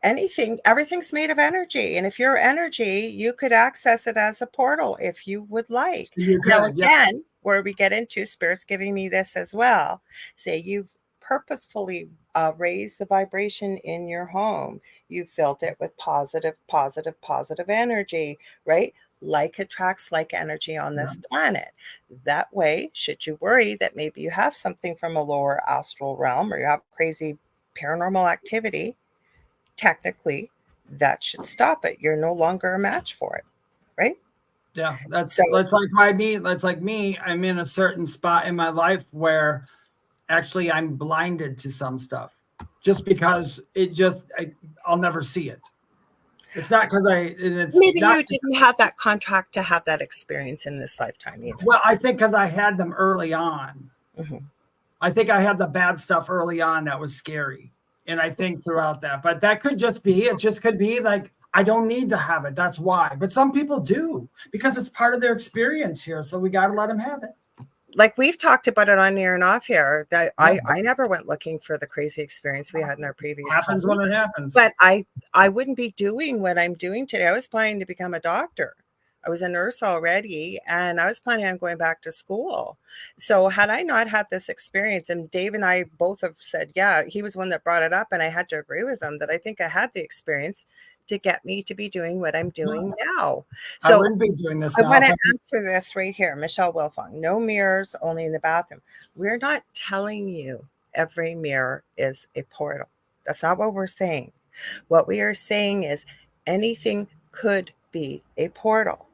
Everything's made of energy. And if you're energy, you could access it as a portal if you would like. Now, again, where we get into spirits giving me this as well. Say you've purposefully raise the vibration in your home. You filled it with positive, positive, positive energy, right? Like attracts like energy on this planet. That way, should you worry that maybe you have something from a lower astral realm or you have crazy paranormal activity, technically, that should stop it. You're no longer a match for it, right?
Yeah, that's like me. I'm in a certain spot in my life where actually I'm blinded to some stuff just because I'll never see it. It's not because
maybe you didn't have that contract to have that experience in this lifetime either.
Well, I think because I had them early on.
Mm-hmm.
I think I had the bad stuff early on that was scary. And I think throughout that, but that could just be, it just could be like, I don't need to have it. That's why. But some people do because it's part of their experience here. So we got to let them have it.
Like we've talked about it on air and off here, that I never went looking for the crazy experience we had in our previous
happens
home.
when it happens.
But I wouldn't be doing what I'm doing today. I was planning to become a doctor. I was a nurse already, and I was planning on going back to school. So had I not had this experience, and Dave and I both have said, yeah, he was one that brought it up, and I had to agree with him that I think I had the experience to get me to be doing what I'm doing now. So
I wouldn't be doing this.
I want to answer this right here. Michelle Wilfong, no mirrors, only in the bathroom. We're not telling you every mirror is a portal. That's not what we're saying. What we are saying is anything could be a portal.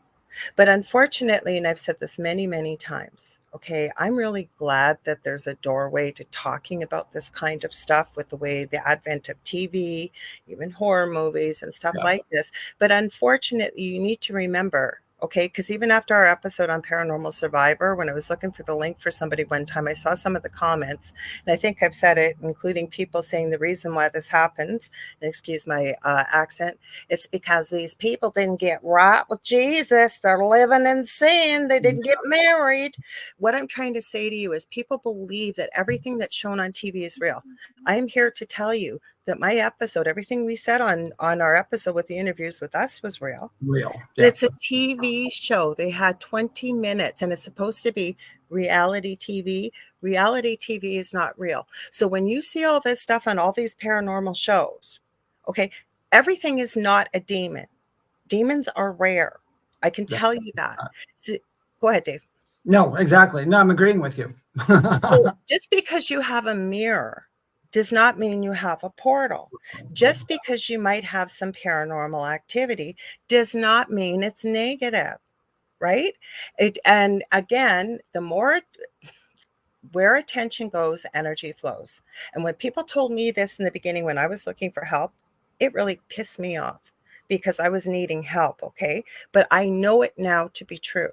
But unfortunately, and I've said this many, many times, okay, I'm really glad that there's a doorway to talking about this kind of stuff with the way the advent of TV, even horror movies and stuff like this. But unfortunately, you need to remember, okay, because even after our episode on Paranormal Survivor, when I was looking for the link for somebody one time, I saw some of the comments, and I think I've said it, including people saying the reason why this happens, and excuse my accent, it's because these people didn't get right with Jesus. They're living in sin. They didn't get married. What I'm trying to say to you is people believe that everything that's shown on TV is real. I'm here to tell you that my episode, everything we said on our episode with the interviews with us was real.
Yeah.
It's a TV show. They had 20 minutes and it's supposed to be reality TV. Reality TV is not real. So when you see all this stuff on all these paranormal shows, okay, everything is not a demon. Demons are rare. I can tell you that. So, go ahead, Dave.
No, exactly. No, I'm agreeing with you.
So just because you have a mirror does not mean you have a portal. Just because you might have some paranormal activity does not mean it's negative, right? And again, the more where attention goes, energy flows. And when people told me this in the beginning, when I was looking for help, it really pissed me off because I was needing help, okay? But I know it now to be true.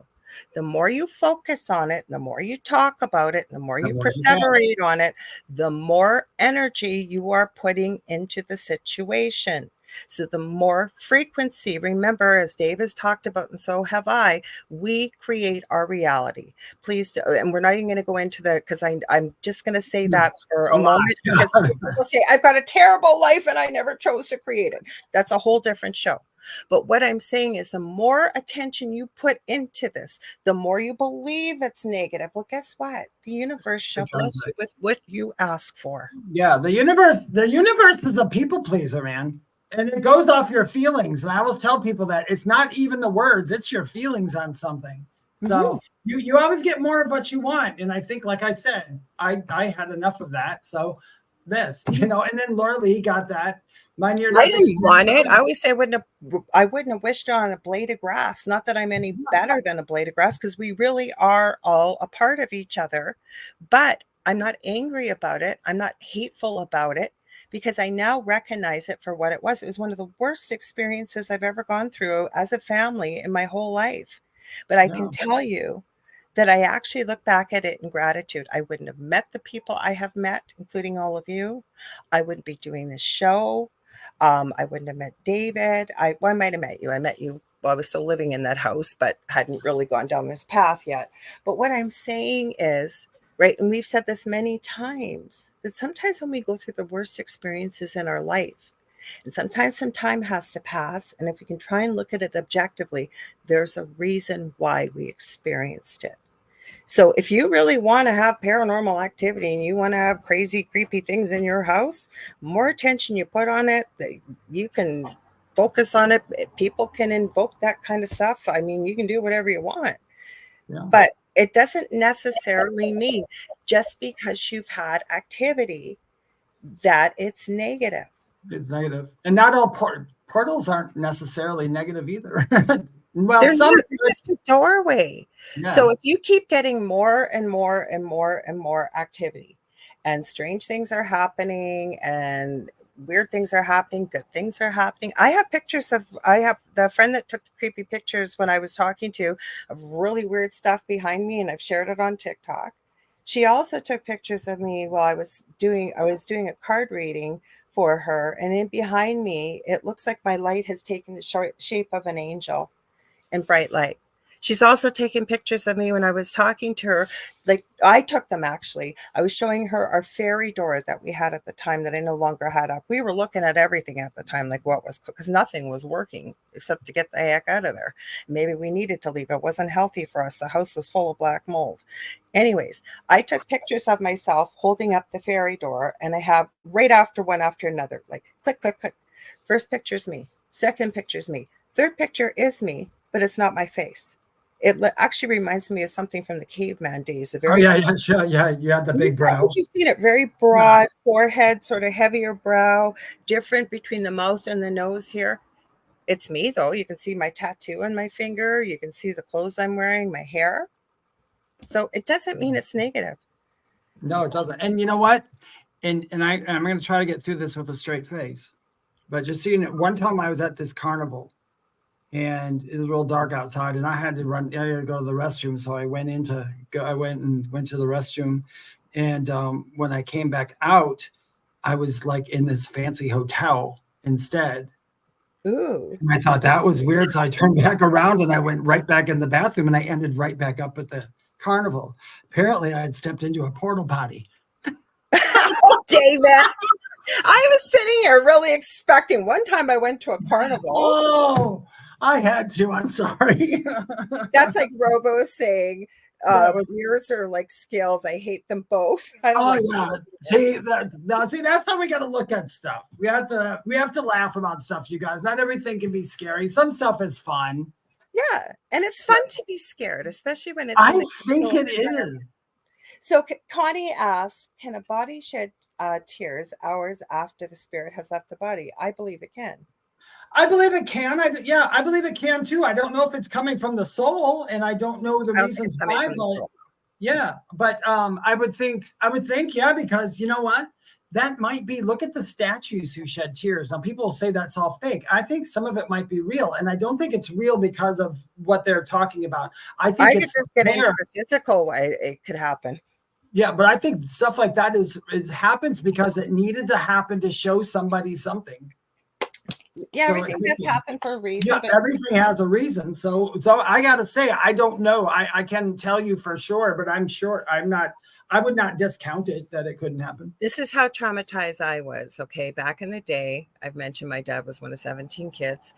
The more you focus on it, the more you talk about it, the more you perseverate on it, the more energy you are putting into the situation. So the more frequency, remember, as Dave has talked about, and so have I, we create our reality. Please, and we're not even going to go into the, because I'm just going to say that for a moment, because people say, I've got a terrible life and I never chose to create it. That's a whole different show. But what I'm saying is the more attention you put into this, the more you believe it's negative. Well, guess what? The universe shall bless you with what you ask for.
Yeah, the universe is a people pleaser, man. And it goes off your feelings. And I will tell people that it's not even the words, it's your feelings on something. So you always get more of what you want. And I think, like I said, I had enough of that. So this, and then Lorilei got that.
I didn't want it. I always say I wouldn't have wished on a blade of grass. Not that I'm any better than a blade of grass, because we really are all a part of each other. But I'm not angry about it. I'm not hateful about it, because I now recognize it for what it was. It was one of the worst experiences I've ever gone through as a family in my whole life. But I can tell you that I actually look back at it in gratitude. I wouldn't have met the people I have met, including all of you. I wouldn't be doing this show. I wouldn't have met David. I might have met you. I met you while I was still living in that house, but hadn't really gone down this path yet. But what I'm saying is, right, and we've said this many times, that sometimes when we go through the worst experiences in our life, and sometimes some time has to pass, and if we can try and look at it objectively, there's a reason why we experienced it. So if you really want to have paranormal activity and you want to have crazy, creepy things in your house, more attention you put on it, you can focus on it. People can invoke that kind of stuff. I mean, you can do whatever you want.
Yeah.
But it doesn't necessarily mean just because you've had activity that it's negative.
It's negative. And not all portals aren't necessarily negative either. Well,
They're
some
not, they're just a doorway.
yeah.
So if you keep getting more and more and more and more activity, and strange things are happening, and weird things are happening, good things are happening. I have the friend that took the creepy pictures when I was talking to of really weird stuff behind me, and I've shared it on TikTok. She also took pictures of me while I was doing a card reading for her, and in behind me, it looks like my light has taken the shape of an angel and bright light. She's also taken pictures of me when I was talking to her. Like, I took them actually. I was showing her our fairy door that we had at the time that I no longer had up. We were looking at everything at the time, like what was, because nothing was working except to get the heck out of there. Maybe we needed to leave. It wasn't healthy for us. The house was full of black mold. Anyways, I took pictures of myself holding up the fairy door, and I have right after one after another, like click, click, click. First picture's me. Second picture's me. Third picture is me, but it's not my face. It actually reminds me of something from the caveman days.
Yeah, sure. Yeah, you had the big brow.
I think you've seen it. Very broad forehead, sort of heavier brow, different between the mouth and the nose here. It's me, though. You can see my tattoo on my finger. You can see the clothes I'm wearing, my hair. So it doesn't mean it's negative.
No, it doesn't. And you know what? And I'm going to try to get through this with a straight face. But just seeing it, one time I was at this carnival, and it was real dark outside, and I had to go to the restroom. So I went to the restroom, and when I came back out, I was like in this fancy hotel instead.
Ooh!
And I thought that was weird, so I turned back around and I went right back in the bathroom, and I ended right back up at the carnival. Apparently, I had stepped into a portal potty.
Oh, David! I was sitting here really expecting. One time I went to a carnival.
Oh, I had to. I'm sorry.
That's like Robo saying, yours are like scales. I hate them both.
Yeah. See, that's how we got to look at stuff. We have to laugh about stuff, you guys. Not everything can be scary. Some stuff is fun.
Yeah, and it's fun to be scared, especially when it's.
I think it is.
So Connie asks, can a body shed tears hours after the spirit has left the body? I believe it can.
I believe it can. I believe it can too. I don't know if it's coming from the soul, and I don't know the reasons why. But I would think, yeah, because you know what? That might be. Look at the statues who shed tears. Now people say that's all fake. I think some of it might be real, and I don't think it's real because of what they're talking about. I think
it's just get into the physical way it could happen.
Yeah, but I think stuff like that it happens because it needed to happen to show somebody something.
Yeah, so everything does happen for a reason.
Yeah, everything has a reason. So I gotta say, I don't know. I can tell you for sure, but I would not discount it that it couldn't happen.
This is how traumatized I was. Okay, back in the day, I've mentioned my dad was one of 17 kids,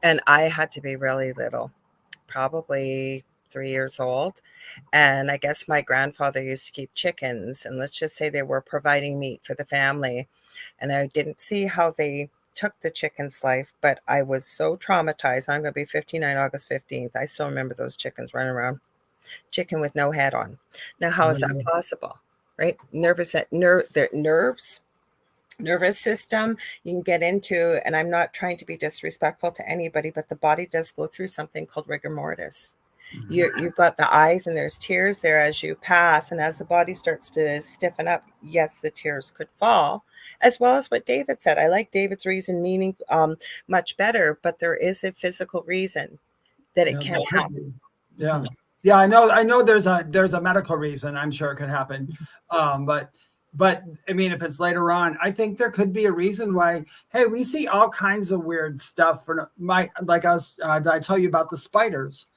and I had to be really little, probably 3 years old. And I guess my grandfather used to keep chickens, and let's just say they were providing meat for the family. And I didn't see how they took the chicken's life, but I was so traumatized. I'm going to be 59 August 15th. I still remember those chickens running around. Chicken with no head on. Now, how is that possible? Right? Nervous system you can get into, and I'm not trying to be disrespectful to anybody, but the body does go through something called rigor mortis. You've got the eyes, and there's tears there as you pass, and as the body starts to stiffen up, yes, the tears could fall, as well as what David said. I like David's reason meaning much better, but there is a physical reason that it can happen.
Yeah, I know there's a medical reason. I'm sure it could happen. But I mean, if it's later on, I think there could be a reason why. Hey, we see all kinds of weird stuff. Did I tell you about the spiders?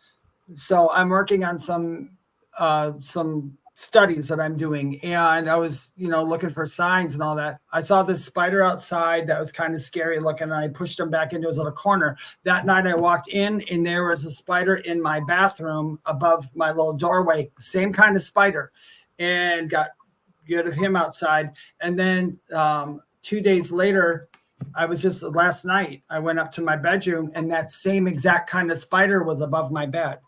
So I'm working on some studies that I'm doing, and I was, looking for signs and all that. I saw this spider outside that was kind of scary looking, and I pushed him back into his little corner. That night I walked in, and there was a spider in my bathroom above my little doorway, same kind of spider, and got rid of him outside. And then 2 days later, last night, I went up to my bedroom, and that same exact kind of spider was above my bed.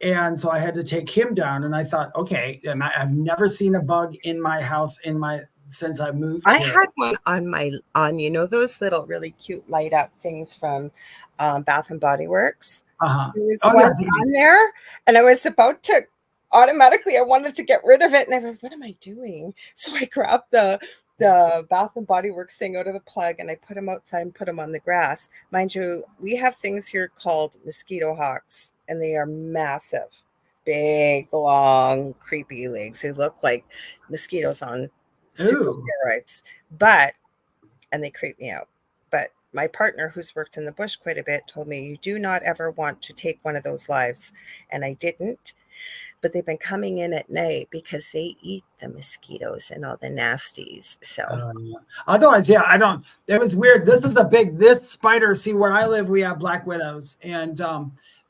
And so I had to take him down, and I thought, okay, I've never seen a bug in my house since I moved
I
here.
had one on those little really cute light up things from Bath and Body Works.
Uh-huh.
There was one on there, and I was about to automatically, I wanted to get rid of it, and I was, what am I doing? So I grabbed the Bath and Body Works thing out of the plug, and I put him outside and put him on the grass. Mind you, we have things here called mosquito hawks, and they are massive, big, long, creepy legs. They look like mosquitoes on super steroids, and they creep me out. But my partner, who's worked in the bush quite a bit, told me, you do not ever want to take one of those lives. And I didn't. But they've been coming in at night because they eat the mosquitoes and all the nasties. So
otherwise, I don't. It was weird. This spider. See, where I live, we have black widows, and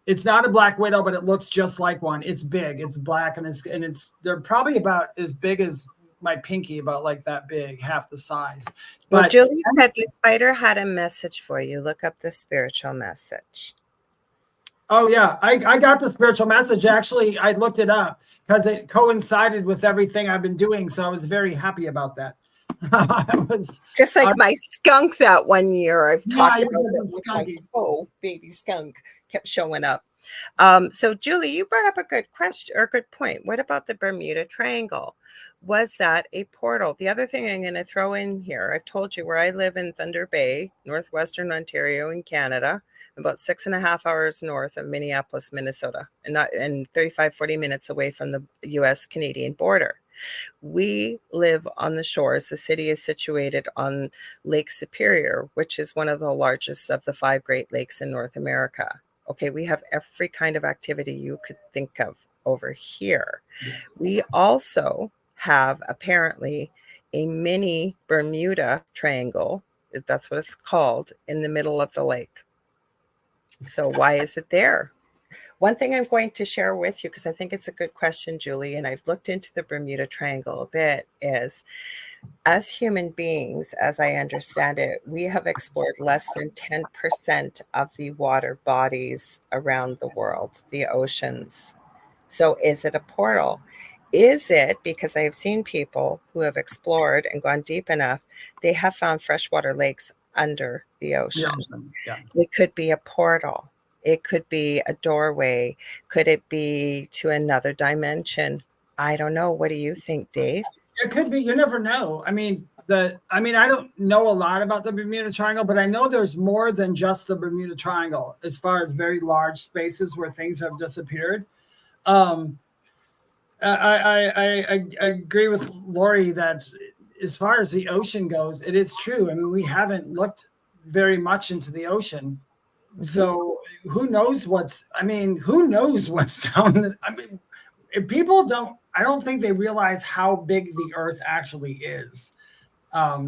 it's not a black widow, but it looks just like one. It's big. It's black, and they're probably about as big as my pinky, about like that big, half the size.
Well, Julie said the spider had a message for you. Look up the spiritual message.
Oh, yeah. I got the spiritual message. Actually, I looked it up because it coincided with everything I've been doing. So I was very happy about that.
Just like my skunk that one year I've talked about this. Like, baby skunk kept showing up. So Julie, you brought up a good question or a good point. What about the Bermuda Triangle? Was that a portal? The other thing I'm going to throw in here, I've told you where I live in Thunder Bay, northwestern Ontario in Canada, about 6.5 hours north of Minneapolis, Minnesota, and 40 minutes away from the US-Canadian border. We live on the shores. The city is situated on Lake Superior, which is one of the largest of the 5 Great Lakes in North America. Okay, we have every kind of activity you could think of over here. We also have apparently a mini Bermuda Triangle, if that's what it's called, in the middle of the lake. So why is it there? One thing I'm going to share with you, because I think it's a good question, Julie, and I've looked into the Bermuda Triangle a bit, is as human beings, as I understand it, we have explored less than 10% of the water bodies around the world, the oceans. So is it a portal? Is it because I have seen people who have explored and gone deep enough, they have found freshwater lakes under the ocean.
Yeah.
It could be a portal. It could be a doorway. Could it be to another dimension? I don't know. What do you think, Dave?
It could be. You never know. I don't know a lot about the Bermuda Triangle, but I know there's more than just the Bermuda Triangle as far as very large spaces where things have disappeared. I agree with Lori that as far as the ocean goes, it is true. I mean, we haven't looked very much into the ocean. So who knows what's down? I mean, if people I don't think they realize how big the earth actually is.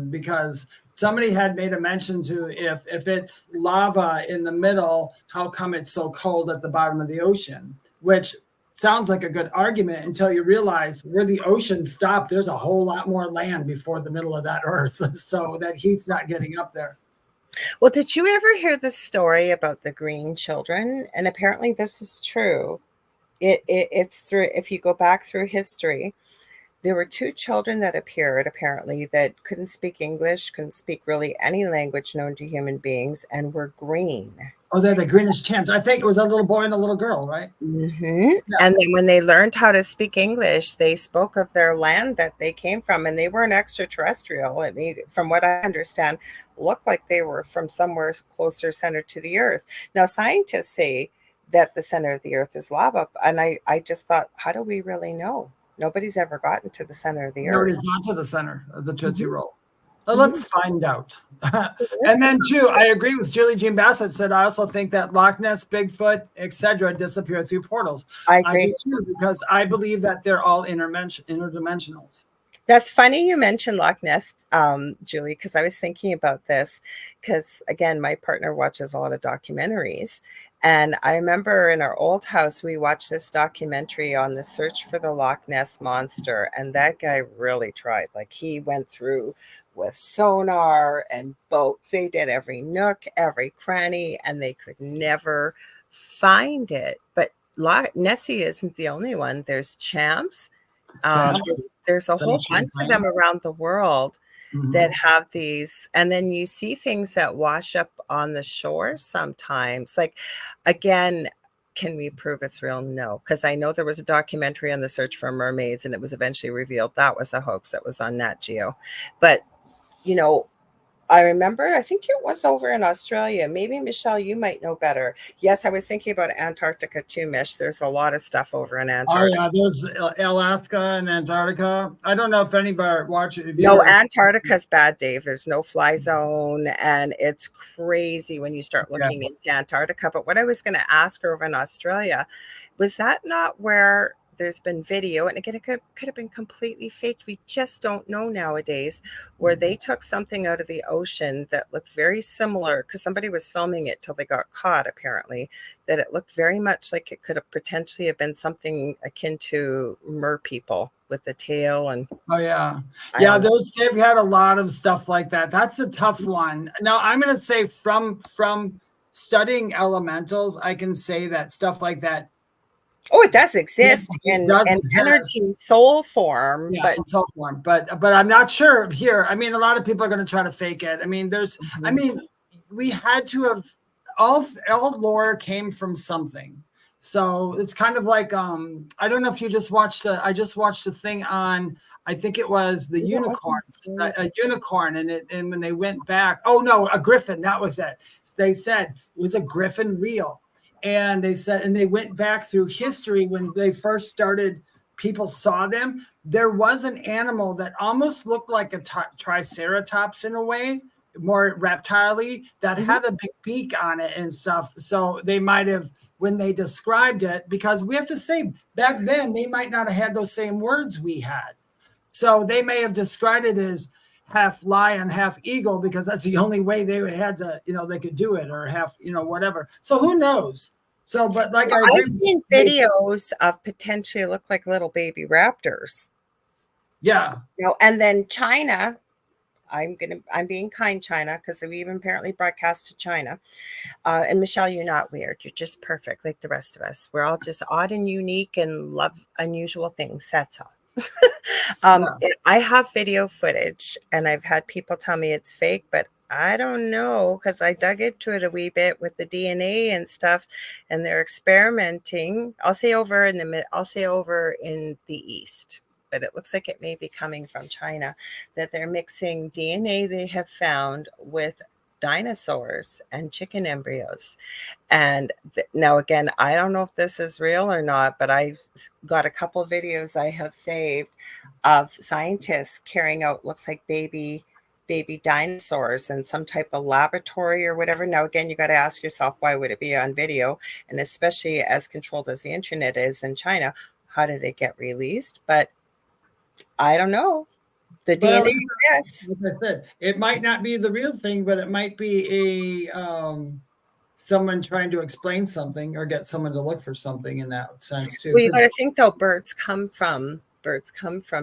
Because somebody had made a mention to if it's lava in the middle, how come it's so cold at the bottom of the ocean? Which sounds like a good argument until you realize where the ocean stopped, there's a whole lot more land before the middle of that earth. So that heat's not getting up there.
Well, did you ever hear the story about the green children? And apparently this is true. It's through, if you go back through history, there were 2 children that appeared apparently that couldn't speak English, couldn't speak really any language known to human beings, and were green.
Oh, they're the greenish chimps. I think it was a little boy and a little girl, right?
Yeah. And then when they learned how to speak English, they spoke of their land that they came from, and they weren't extraterrestrial. And they, from what I understand, looked like they were from somewhere closer centered to the earth. Now, scientists say that the center of the earth is lava. And I just thought, how do we really know? Nobody's ever gotten to the center of the earth.
Nobody's gone to the center of the Tootsie Roll. Let's find out. And then too, I agree with Julie Jean Bassett said, I also think that Loch Ness, Bigfoot, etc. disappear through portals.
I
I
agree.
do too, because I believe that they're all interdimensionals.
That's funny you mentioned Loch Ness, Julie, because I was thinking about this because, again, my partner watches a lot of documentaries. And I remember in our old house, we watched this documentary on the search for the Loch Ness Monster. And that guy really tried. Like, he went through with sonar and boats. They did every nook, every cranny, and they could never find it. But Nessie isn't the only one. There's Champs. There's a whole bunch of them around the world that have these, and then you see things that wash up on the shore sometimes. Like, again, can we prove it's real? No, because I know there was a documentary on the search for mermaids, and it was eventually revealed that was a hoax that was on Nat Geo. But I remember, I think it was over in Australia. Maybe, Michelle, you might know better. Yes, I was thinking about Antarctica too, Mish. There's a lot of stuff over in Antarctica.
Oh, yeah, there's Alaska and Antarctica. I don't know if anybody watches.
No, Antarctica's bad, Dave. There's no fly zone, and it's crazy when you start looking into Antarctica. But what I was going to ask her over in Australia, was that not where there's been video, and again, it could have been completely faked. We just don't know nowadays, where they took something out of the ocean that looked very similar, because somebody was filming it till they got caught, apparently, that it looked very much like it could have potentially have been something akin to mer people with the tail. And
they've had a lot of stuff like that. That's a tough one. Now, I'm going to say from studying elementals, I can say that stuff like that.
Oh, it does exist in energy soul form,
but in soul form. But I'm not sure here. I mean, a lot of people are going to try to fake it. I mean, we had to have all lore came from something. So it's kind of like I don't know if you just watched I just watched the thing on, I think it was the unicorn, a unicorn, and when they went back, oh no, a griffin, that was it. They said, was a griffin real? And they said, and they went back through history when they first started, people saw them. There was an animal that almost looked like a triceratops in a way, more reptile-y, that had a big beak on it and stuff. So they might have, when they described it, because we have to say back then, they might not have had those same words we had. So they may have described it as half lion, half eagle, because that's the only way they had to, they could do it, or half, whatever. So who knows? So, but like
I've seen videos of potentially look like little baby raptors.
Yeah.
And then China, I'm being kind, China, because we even apparently broadcast to China. And Michelle, you're not weird. You're just perfect, like the rest of us. We're all just odd and unique and love unusual things. That's all. I have video footage, and I've had people tell me it's fake, but I don't know, because I dug into it a wee bit with the DNA and stuff, and they're experimenting. I'll say over in the East, but it looks like it may be coming from China, that they're mixing DNA they have found with dinosaurs and chicken embryos. And now, again, I don't know if this is real or not, but I've got a couple of videos I have saved of scientists carrying out, looks like baby dinosaurs in some type of laboratory or whatever. Now, again, you got to ask yourself, why would it be on video? And especially as controlled as the internet is in China, how did it get released? But I don't know. The DNA, yes.
Like I said, it might not be the real thing, but it might be a someone trying to explain something or get someone to look for something in that sense too.
Well, you got to think though, birds come from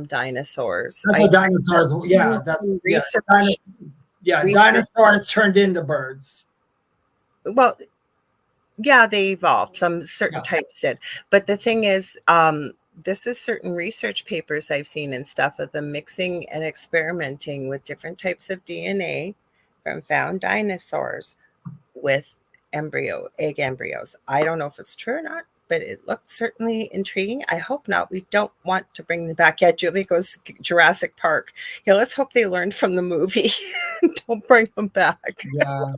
dinosaurs.
That's what dinosaurs. Yeah, that's research. Dinosaurs turned into birds.
Well, yeah, they evolved. Some certain types did, but the thing is, this is certain research papers I've seen and stuff of them mixing and experimenting with different types of DNA from found dinosaurs with egg embryos. I don't know if it's true or not, but it looked certainly intriguing. I hope not. We don't want to bring them back yet. Julie goes Jurassic Park. Yeah, let's hope they learned from the movie. Don't bring them back.
Yeah.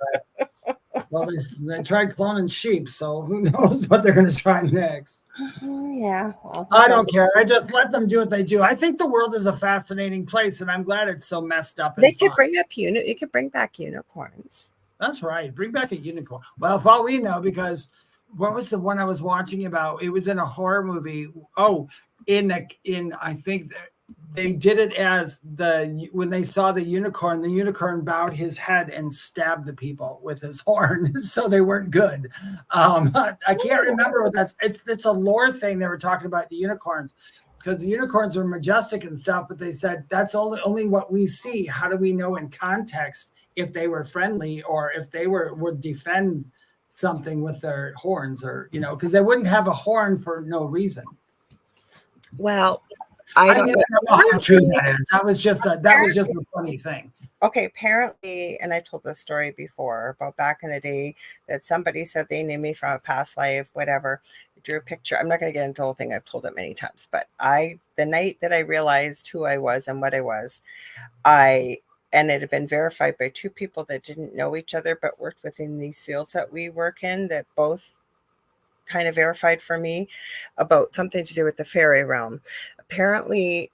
Well, they tried cloning sheep, so who knows what they're going to try next.
Yeah. Well,
I don't care. I just let them do what they do. I think the world is a fascinating place, and I'm glad it's so messed up and
they could
fun.
bring up it could bring back unicorns.
That's right. Bring back a unicorn. Well, for all we know, because what was the one I was watching about? It was in a horror movie. Oh, I think they did it as when they saw the unicorn bowed his head and stabbed the people with his horn, so they weren't good. I can't remember what it's a lore thing they were talking about the unicorns, because the unicorns are majestic and stuff, but they said that's only what we see. How do we know in context if they were friendly or if they would defend something with their horns, or because they wouldn't have a horn for no reason.
Well, I don't know
how true that is. That was just a funny thing.
Okay, apparently, and I told this story before about back in the day that somebody said they knew me from a past life, whatever. I drew a picture. I'm not going to get into the whole thing. I've told it many times, but the night that I realized who I was and what I was, and it had been verified by two people that didn't know each other but worked within these fields that we work in, that both kind of verified for me about something to do with the fairy realm. Apparently,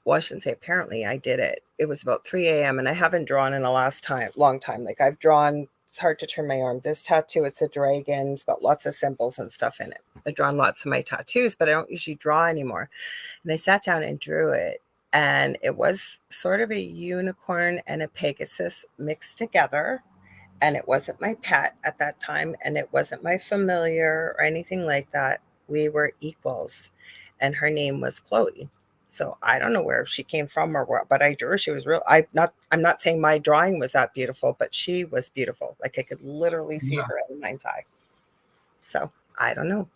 well, I shouldn't say apparently, I did it. It was about 3 a.m. and I haven't drawn in a long time. Like I've drawn, it's hard to turn my arm. This tattoo, it's a dragon. It's got lots of symbols and stuff in it. I've drawn lots of my tattoos, but I don't usually draw anymore. And I sat down and drew it. And it was sort of a unicorn and a Pegasus mixed together. And it wasn't my pet at that time. And it wasn't my familiar or anything like that. We were equals. And her name was Chloe. So I don't know where she came from or what, but I drew her. She was real. I'm not saying my drawing was that beautiful, but she was beautiful. Like I could literally see her in my mind's eye. So I don't know.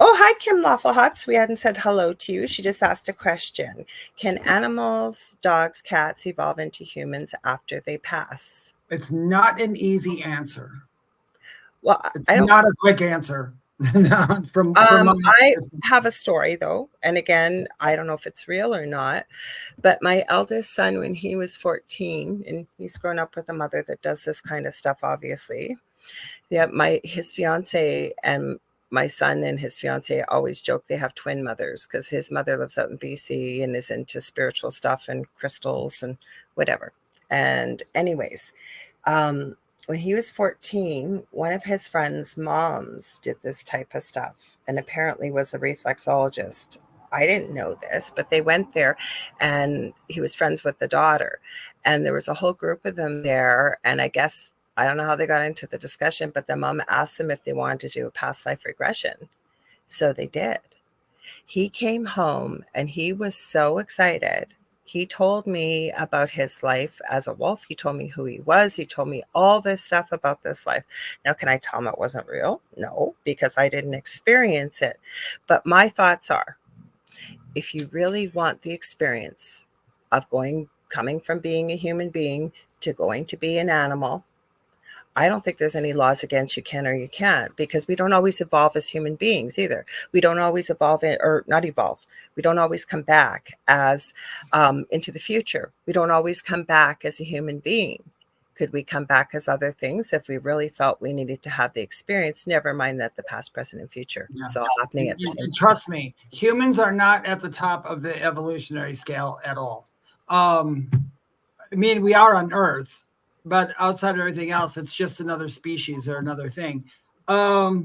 Oh, hi, Kim Lawful Huts. We hadn't said hello to you. She just asked a question. Can animals, dogs, cats evolve into humans after they pass?
It's not an easy answer.
Well,
it's not a quick answer.
I have a story though, and again, I don't know if it's real or not, but my eldest son, when he was 14, and he's grown up with a mother that does this kind of stuff, obviously. Yeah, his fiance and my son and his fiance always joke they have twin mothers, because his mother lives out in BC and is into spiritual stuff and crystals and whatever. And anyways, when he was 14, one of his friends' moms did this type of stuff and apparently was a reflexologist. I didn't know this, but they went there and he was friends with the daughter. And there was a whole group of them there. And I guess, I don't know how they got into the discussion, but the mom asked them if they wanted to do a past life regression. So they did. He came home and he was so excited. He told me about his life as a wolf. He told me who he was. He told me all this stuff about this life. Now, can I tell him it wasn't real? No, because I didn't experience it. But my thoughts are, if you really want the experience of coming from being a human being to going to be an animal, I don't think there's any laws against you can or you can't, because we don't always evolve as human beings either. We don't always evolve We don't always come back as into the future. We don't always come back as a human being. Could we come back as other things if we really felt we needed to have the experience? Never mind that the past, present, and future. Yeah. It's all happening at the same time.
Trust me, humans are not at the top of the evolutionary scale at all. I mean, we are on Earth, but outside of everything else, it's just another species or another thing. I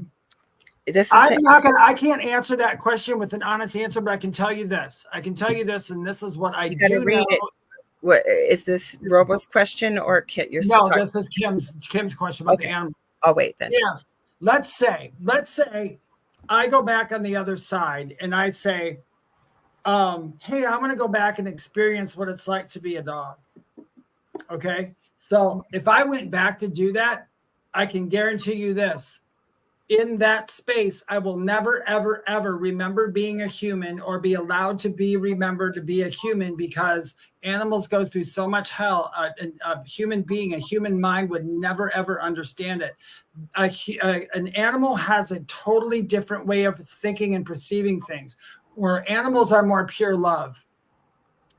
can't answer that question with an honest answer, but I can tell you this. And this is what I do know.
What is this Robo's question or Kit?
No, this is Kim's question about the animal.
I'll wait then.
Yeah. Let's say I go back on the other side and I say, hey, I'm going to go back and experience what it's like to be a dog. Okay. So if I went back to do that, I can guarantee you this. In that space, I will never, ever, ever remember being a human or be allowed to be remembered to be a human, because animals go through so much hell. A human being, a human mind would never, ever understand it. An animal has a totally different way of thinking and perceiving things, where animals are more pure love.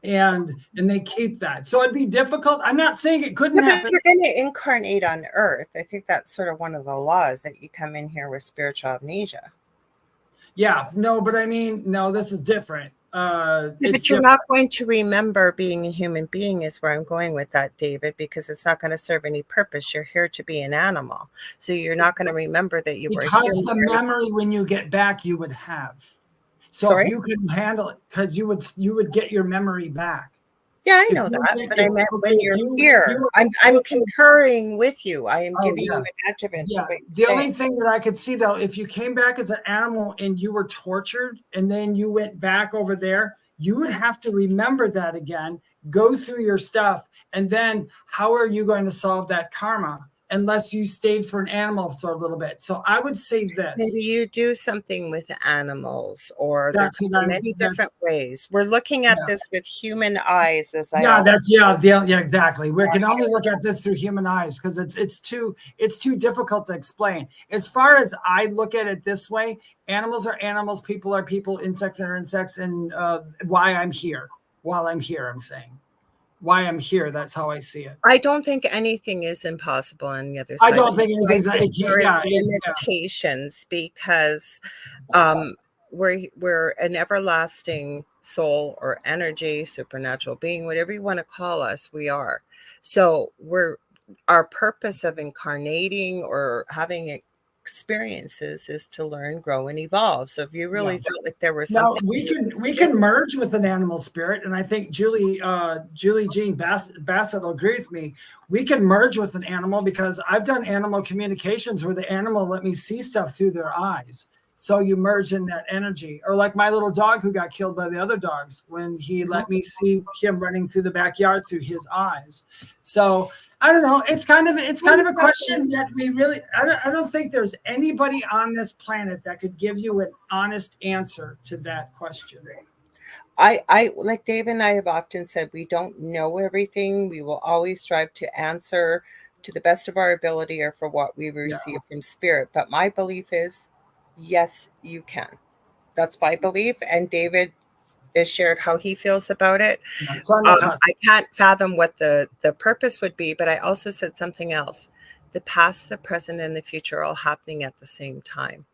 And they keep that. So it'd be difficult. I'm not saying it couldn't happen.
If you're going to incarnate on Earth, I think that's sort of one of the laws, that you come in here with spiritual amnesia.
Yeah, no, but I mean, no, this is different.
Yeah,
It's
but you're
different.
not going to remember being a human being is where I'm going with that, David, because it's not going to serve any purpose. You're here to be an animal. So you're not going to remember that you were
Because
here.
the memory when you get back, you would have. So if
Sorry?
you couldn't handle it, because you would get your memory back.
Yeah, I
If
know
you
that,
did-
but I
if-
meant
okay,
when
if
you're
you-
here.
you-
I'm concurring with you. I am
Oh,
giving
yeah.
you an adjuvant to
Yeah.
what
The
you're
only
saying.
thing that I could see though, if you came back as an animal and you were tortured and then you went back over there, you would have to remember that again, go through your stuff, and then how are you going to solve that karma unless you stayed for an animal for a little bit? So I would say this.
Maybe you do something with animals, or there's
That's what I'm-
many
that's-
different ways. We're looking at
Yeah.
this with human eyes, as I
Yeah,
always
that's yeah, exactly. We can only look at this through human eyes because it's too difficult to explain. As far as I look at it this way, animals are animals, people are people, insects are insects, and why I'm here. While I'm here, I'm saying why I'm here. That's how I see it.
I don't think anything is impossible on the other
I
side.
don't think anything's.
I think there is
Yeah,
limitations because we're an everlasting soul or energy, supernatural being, whatever you want to call us, we are. So our purpose of incarnating or having experiences is to learn, grow, and evolve. So if you really felt like there was
Now
something,
we can merge with an animal spirit, and I think Julie Jean Bassett will agree with me. We can merge with an animal because I've done animal communications where the animal let me see stuff through their eyes. So you merge in that energy, or like my little dog who got killed by the other dogs when he let me see him running through the backyard through his eyes. So I don't know. It's kind of a question that we really. I don't think there's anybody on this planet that could give you an honest answer to that question.
I like Dave and I have often said, we don't know everything. We will always strive to answer to the best of our ability or for what we receive from spirit. But my belief is, yes, you can. That's my belief. And David has shared how he feels about it. I can't fathom what the purpose would be, but I also said something else. The past, the present, and the future are all happening at the same time.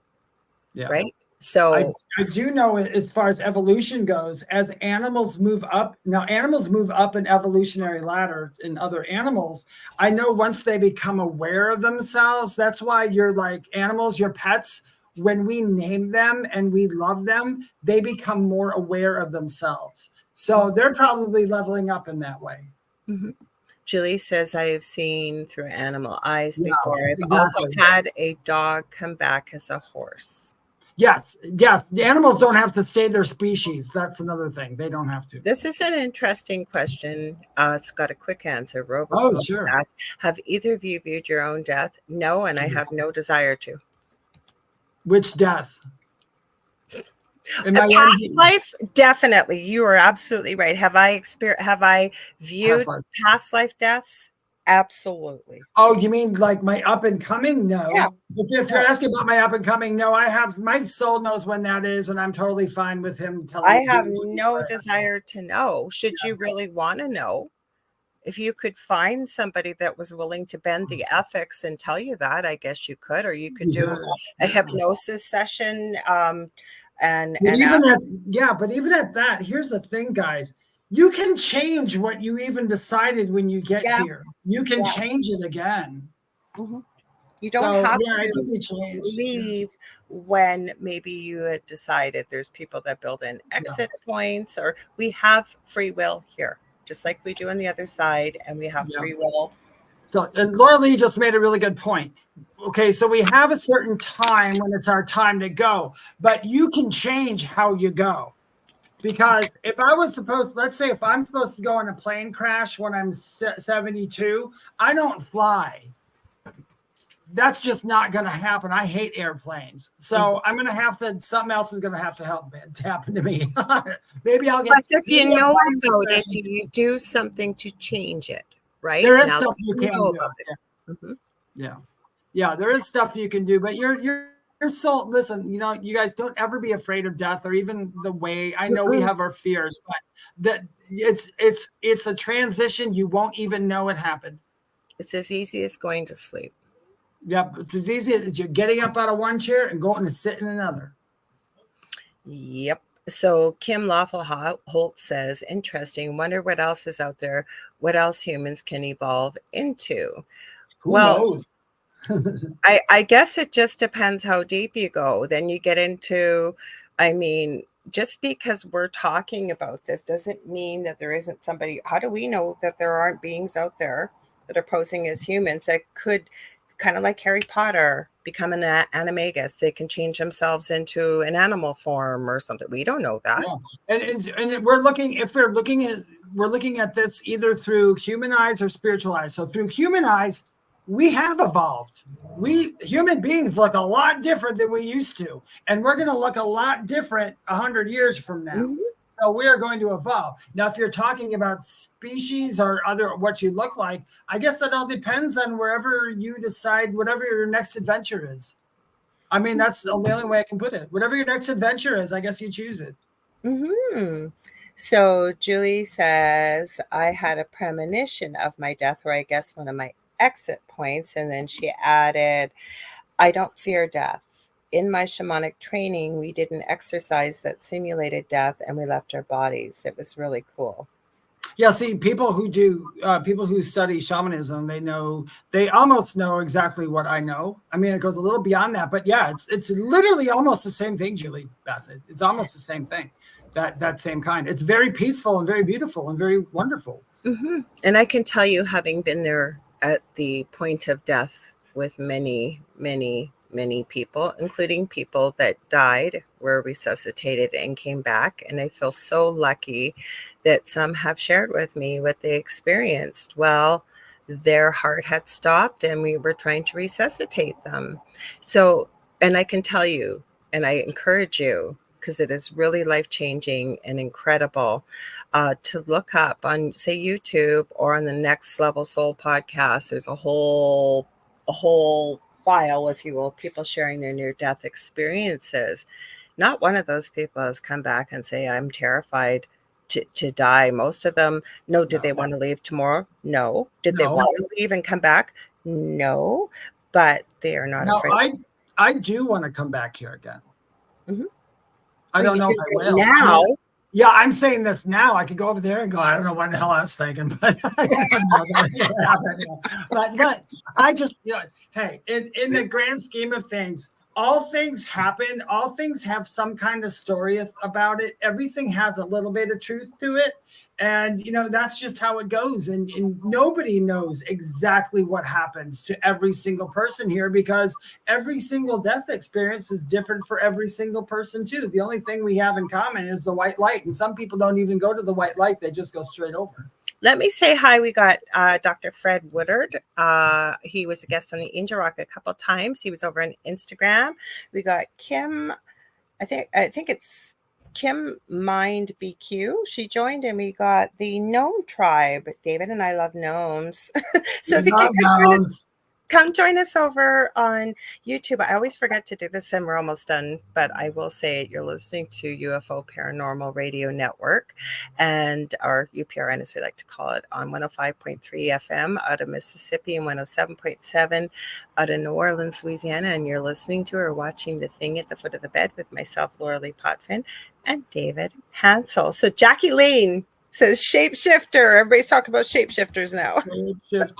Yeah.
Right? So
I do know as far as evolution goes, as animals move up, now animals move up an evolutionary ladder in other animals. I know once they become aware of themselves, that's why you're like animals, your pets, when we name them and we love them, they become more aware of themselves. So they're probably leveling up in that way.
Mm-hmm. Julie says, I have seen through animal eyes before. I've also had a dog come back as a horse.
Yes. The animals don't have to stay their species. That's another thing. They don't have to.
This is an interesting question. It's got a quick answer.
Sure.
Asked, have either of you viewed your own death? No, and I have no desire to.
Which death?
Past life, definitely. You are absolutely right. Have I viewed past life deaths? Absolutely.
Oh, you mean like my up and coming? No.
Yeah.
If you're asking about my up and coming, no, I have, my soul knows when that is, and I'm totally fine with him telling me.
I have no desire to know. Should you really want to know? If you could find somebody that was willing to bend the ethics and tell you that, I guess you could, or you could do a hypnosis session. But
even at that, here's the thing, guys. You can change what you even decided when you get here. You can change it again.
Mm-hmm. You don't have to leave when maybe you had decided. There's people that build in exit points, or we have free will here, just like we do on the other side, and we have free will.
So, and Lorilei just made a really good point. Okay, so we have a certain time when it's our time to go, but you can change how you go. Because if I was supposed, let's say if I'm supposed to go in a plane crash when I'm 72, I don't fly. That's just not going to happen. I hate airplanes. So I'm going to have to, something else is going to have to happen to me. Maybe I'll get.
But if you know about it, do you do something to change it? Right?
There is stuff you can do.
Mm-hmm.
Yeah, there is stuff you can do, but your soul, listen, you guys don't ever be afraid of death or even the way. I know we have our fears, but that it's a transition. You won't even know it happened.
It's as easy as going to sleep.
Yep, it's as easy as you're getting up out of one chair and going to sit in another.
Yep. So Kim Lawful Holt says, interesting. Wonder what else is out there. What else humans can evolve into?
Who
Well,
knows?
I guess it just depends how deep you go. Then you get into, I mean, just because we're talking about this doesn't mean that there isn't somebody. How do we know that there aren't beings out there that are posing as humans that could, kind of like Harry Potter, become an animagus? They can change themselves into an animal form or something. We don't know that.
Yeah. And we're looking, if we're looking at this either through human eyes or spiritual eyes. So through human eyes, we have evolved. We human beings look a lot different than we used to, and we're going to look a lot different 100 years from now.
Mhm.
So we are going to evolve. Now, if you're talking about species or other what you look like, I guess that all depends on wherever you decide, whatever your next adventure is. I mean, that's the only way I can put it. Whatever your next adventure is, I guess you choose it.
Mm-hmm. So Julie says, I had a premonition of my death, or I guess one of my exit points. And then she added, I don't fear death. In my shamanic training, we did an exercise that simulated death and we left our bodies. It was really cool.
Yeah, see, people who study shamanism, they almost know exactly what I know. I mean, it goes a little beyond that, but yeah, it's literally almost the same thing, Julie Bassett. It's almost the same thing, that same kind. It's very peaceful and very beautiful and very wonderful.
Mm-hmm. And I can tell you, having been there at the point of death with many, many, many people, including people that died, were resuscitated and came back. And I feel so lucky that some have shared with me what they experienced. Well, their heart had stopped and we were trying to resuscitate them. So, and I can tell you, and I encourage you, because it is really life-changing and incredible, to look up on, say, YouTube or on the Next Level Soul podcast. There's a whole file, if you will, people sharing their near-death experiences. Not one of those people has come back and say, I'm terrified to die. Most of them, no. Did they want to leave tomorrow? No. Did they want to leave and come back? No. But they are not afraid.
I do want to come back here again.
Mm-hmm.
I don't know if I will.
Now.
Yeah, I'm saying this now. I could go over there and go, I don't know what the hell I was thinking, but but I just, hey, in the grand scheme of things, all things happen. All things have some kind of story about it. Everything has a little bit of truth to it. And, that's just how it goes. And nobody knows exactly what happens to every single person here, because every single death experience is different for every single person, too. The only thing we have in common is the white light. And some people don't even go to the white light. They just go straight over.
Let me say hi. We got Dr. Fred Woodard. He was a guest on the Angel Rock a couple times. He was over on Instagram. We got Kim. I think it's Kim Mind BQ. She joined, and we got the Gnome Tribe. David and I love gnomes. So if you can come join us over on YouTube. I always forget to do this, and we're almost done, but I will say it. You're listening to UFO Paranormal Radio Network, and our UPRN, as we like to call it, on 105.3 FM out of Mississippi and 107.7 out of New Orleans, Louisiana. And you're listening to or watching The Thing at the Foot of the Bed with myself, Lorilei Potvin, and David Hanzel. So Jackie Lane says shapeshifter. Everybody's talking about shapeshifters now.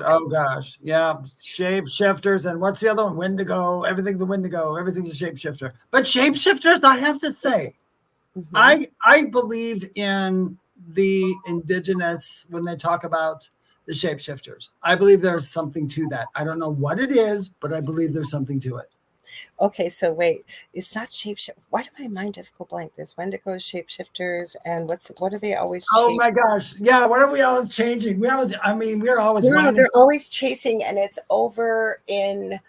Oh gosh, yeah, shapeshifters. And what's the other one? Wendigo. Everything's a Wendigo. Everything's a shapeshifter. But shapeshifters, I have to say, I believe in the indigenous when they talk about the shapeshifters. I believe there's something to that. I don't know what it is, but I believe there's something to it.
Okay, so wait, it's not shapeshift. Why did my mind just go blank? There's Wendigos, shapeshifters, and what are they always chasing?
Oh my gosh. Yeah, what are we always changing? We're always
they're always chasing, and it's over in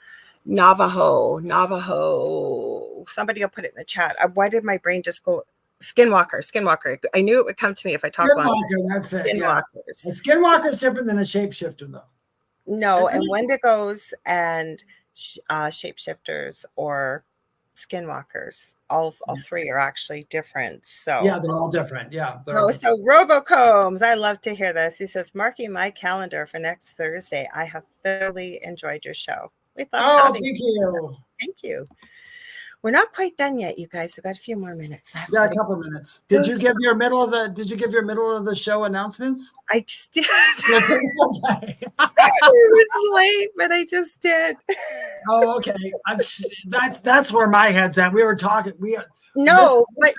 Navajo. Somebody will put it in the chat. Why did my brain just go Skinwalker? I knew it would come to me if I talk long.
That's it.
Skinwalkers.
A skinwalker is different than a shapeshifter, though.
No, and Wendigos and shapeshifters or skinwalkers, all three are actually different. So
yeah, they're all different. Yeah.
So Robocombs, I love to hear this. He says, marking my calendar for next Thursday. I have thoroughly enjoyed your show. We love having
thank you.
Thank you. We're not quite done yet, you guys. We've got a few more minutes left.
Yeah, a couple minutes. Did you give your middle of the show announcements?
I just did.
Okay.
It was late, but I just did.
Oh, okay. That's where my head's at. We were talking.
But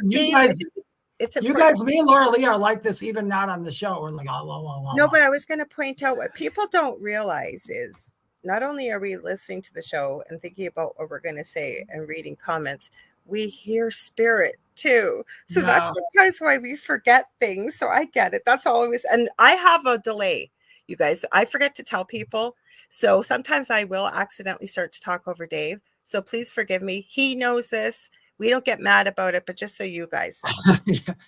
you guys, me and Lorilei are like this, even not on the show. We're like,
No, but I was going to point out what people don't realize is not only are we listening to the show and thinking about what we're going to say and reading comments, we hear spirit too. So that's sometimes why we forget things. So I get it. That's always, and I have a delay, you guys. I forget to tell people. So sometimes I will accidentally start to talk over Dave. So please forgive me. He knows this. We don't get mad about it, but just so you guys know.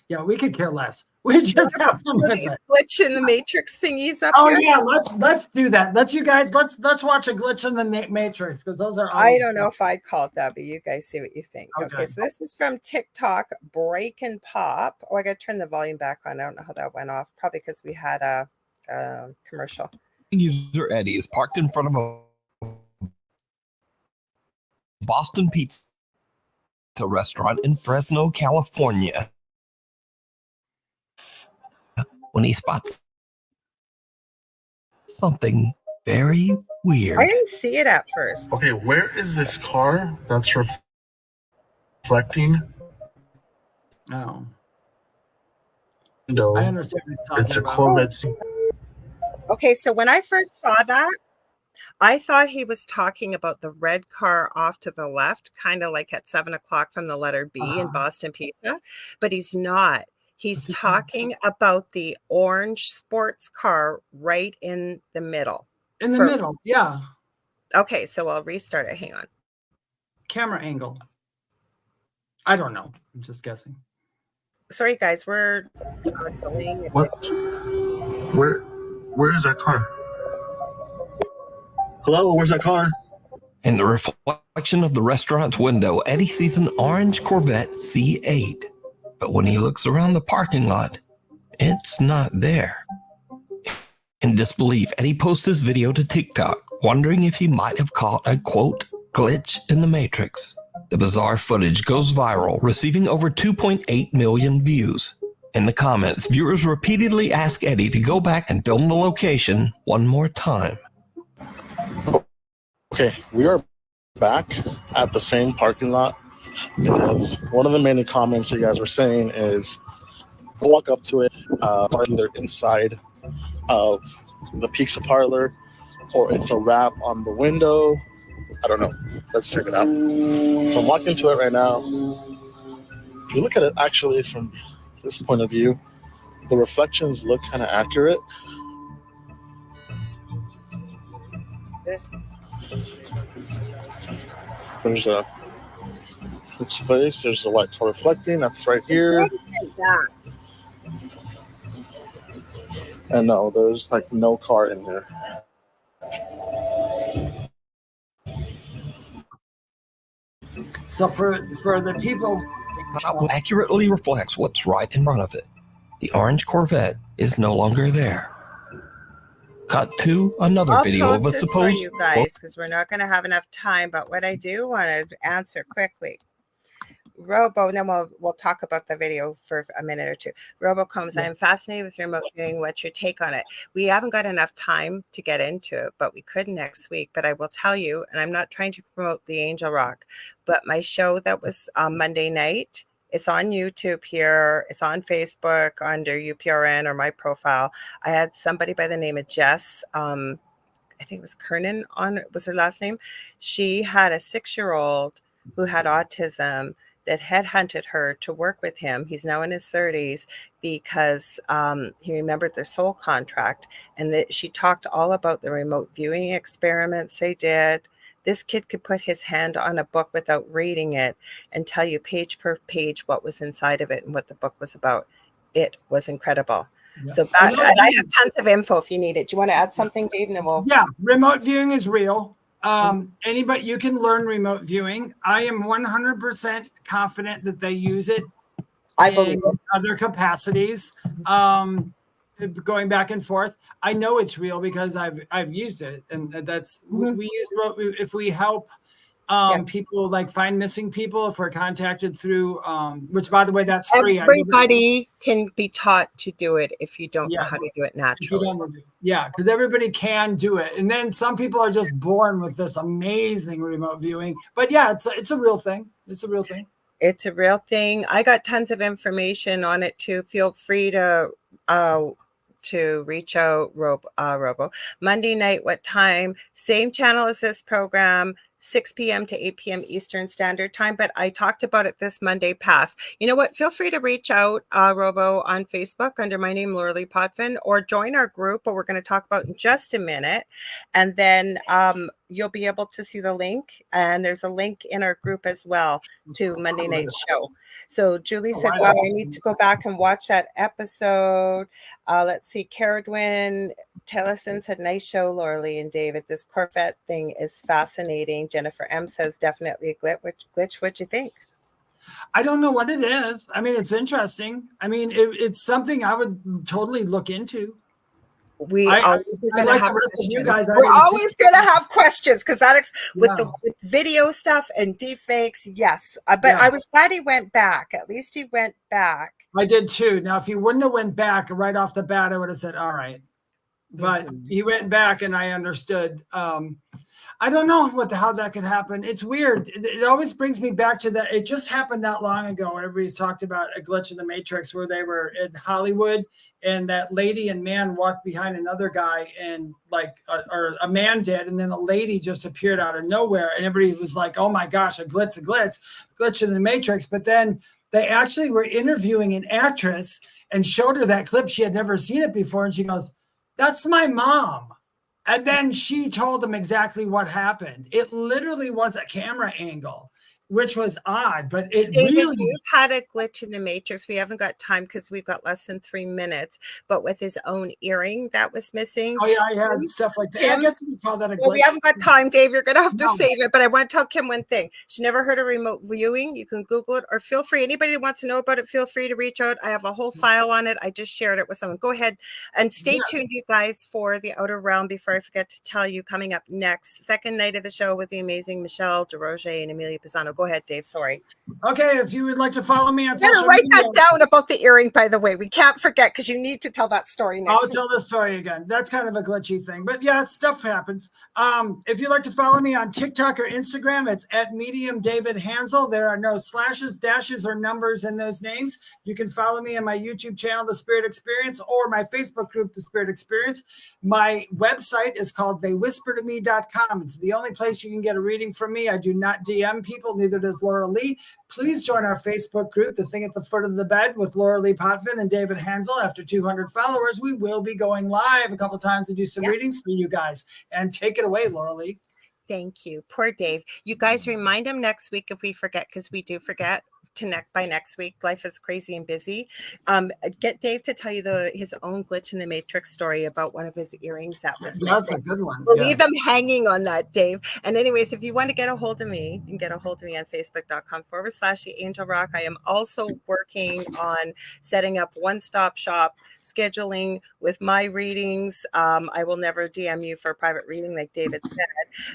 Yeah, we could care less. We just have fun with it.
Glitch in the Matrix thingies up here.
Yeah, let's do that. Let's watch a glitch in the Matrix, because those are.
I don't know if I'd call it that, but you guys see what you think. Okay, so this is from TikTok, Break and Pop. Oh, I got to turn the volume back on. I don't know how that went off. Probably because we had a commercial.
User Eddie is parked in front of a Boston Pizza restaurant in Fresno, California, when he spots something very weird.
I didn't see it at first.
Okay, where is this car that's reflecting?
No.
No,
I understand what he's talking
it's a
about.
Corvette.
Okay, so when I first saw that, I thought he was talking about the red car off to the left, kind of like at 7 o'clock from the letter B in Boston Pizza, but he's not. He's talking about the orange sports car right in the middle.
In the middle, yeah.
Okay, so I'll restart it. Hang on.
Camera angle. I don't know. I'm just guessing.
Sorry, guys. We're delaying it.
What? Where is that car? Hello, where's that car?
In the reflection of the restaurant's window, Eddie sees an orange Corvette C8. But when he looks around the parking lot, it's not there. In disbelief, Eddie posts his video to TikTok, wondering if he might have caught a, quote, glitch in the Matrix. The bizarre footage goes viral, receiving over 2.8 million views. In the comments, viewers repeatedly ask Eddie to go back and film the location one more time.
Okay, we are back at the same parking lot, because one of the many comments you guys were saying is walk up to it, either inside of the pizza parlor or it's a wrap on the window. I don't know. Let's check it out. So I'm walking to it right now. If you look at it actually from this point of view, the reflections look kind of accurate. There's a place. There's a light car reflecting. That's right here. And no, there's like no car in there.
So for the people,
Accurately reflects what's right in front of it. The orange Corvette is no longer there. Cut to another video of a supposed
for you guys, because we're not going to have enough time. But what I do want to answer quickly, Robo, and then we'll talk about the video for a minute or two. Robo comes, I am fascinated with remote viewing. What's your take on it? We haven't got enough time to get into it, but we could next week. But I will tell you, and I'm not trying to promote the Angel Rock, but my show that was Monday night, it's on YouTube here. It's on Facebook under UPRN or my profile. I had somebody by the name of Jess. I think it was Kernan was her last name. She had a 6-year-old who had autism that headhunted her to work with him. He's now in his 30s because he remembered their soul contract. And that she talked all about the remote viewing experiments they did. This kid could put his hand on a book without reading it and tell you page per page what was inside of it and what the book was about. It was incredible. Yeah. So and I have tons of info if you need it. Do you want to add something, Dave? And then
yeah, remote viewing is real. Anybody, you can learn remote viewing. I am 100% confident that they use it.
I believe in
other capacities. Going back and forth, I know it's real because I've used it, and that's we use if we help People like find missing people if we're contacted through, which by the way, that's free.
Everybody can be taught to do it if you don't know
Yes.
how to do it
If you
naturally.
don't know, yeah, because everybody can do it. And then some people are just born with this amazing remote viewing. But yeah, it's a real thing. It's a real thing.
It's a real thing. I got tons of information on it too. Feel free to reach out, Robo. Monday night, what time? Same channel as this program, 6 p.m. to 8 p.m. Eastern Standard Time. But I talked about it this Monday past. You know what? Feel free to reach out, Robo, on Facebook under my name, Lorilei Potvin, or join our group, what we're going to talk about in just a minute. And then you'll be able to see the link. And there's a link in our group as well to Monday night's show. So Julie said, wow, I need to go back and watch that episode. Let's see. Caradwin Tellison said, nice show, Lorilei and David. This Corvette thing is fascinating. Jennifer M says, definitely a glitch. What'd you think?
I don't know what it is. I mean, it's interesting. I mean, it's something I would totally look into.
We always going to have
questions. You guys,
we're always going to have questions because with video stuff and deepfakes, yes. But I was glad he went back. At least he went back.
I did too. Now, if he wouldn't have went back right off the bat, I would have said, all right. But he went back and I understood. I don't know how that could happen. It's weird. It always brings me back to that. It just happened not long ago. Everybody's talked about a glitch in the Matrix where they were in Hollywood and that lady and man walked behind another guy and or a man did. And then a lady just appeared out of nowhere. And everybody was like, oh my gosh, a glitch in the Matrix. But then they actually were interviewing an actress and showed her that clip. She had never seen it before. And she goes, that's my mom. And then she told them exactly what happened. It literally was a camera angle, which was odd, but it
David,
really...
You've had a glitch in the Matrix. We haven't got time because we've got less than 3 minutes, but with his own earring that was missing.
Oh, yeah, I had stuff like that. I guess we call that a glitch.
Well, we haven't got time, Dave. You're going to have to save it, but I want to tell Kim one thing. She never heard of remote viewing. You can Google it or feel free. Anybody that wants to know about it, feel free to reach out. I have a whole file on it. I just shared it with someone. Go ahead and stay tuned, you guys, for the Outer Realm before I forget to tell you coming up next. Second night of the show with the amazing Michelle DeRoche and Amelia Pisano. Go ahead, Dave. Sorry.
Okay, if you would like to follow me on
social media. Write that down about the earring, by the way. We can't forget because you need to tell that story next.
I'll tell the story again. That's kind of a glitchy thing. But yeah, stuff happens. If you'd like to follow me on TikTok or Instagram, it's at Medium David Hanzel. There are no slashes, dashes, or numbers in those names. You can follow me on my YouTube channel, The Spirit Experience, or my Facebook group, The Spirit Experience. My website is called theywhispertome.com. It's the only place you can get a reading from me. I do not DM people, neither does Lorilei. Please join our Facebook group, The Thing at the Foot of the Bed, with Lorilei Potvin and David Hanzel. After 200 followers, we will be going live a couple times to do some readings for you guys. And take it away, Lorilei.
Thank you. Poor Dave. You guys remind him next week if we forget, because we do forget. By next week. Life is crazy and busy. Get Dave to tell you his own glitch in the Matrix story about one of his earrings that was missing.
That's a good one.
We'll leave them hanging on that, Dave. And anyways, if you want to get a hold of me, you can get a hold of me on facebook.com/The Angel Rock. I am also working on setting up one-stop shop scheduling with my readings. I will never DM you for a private reading like David said,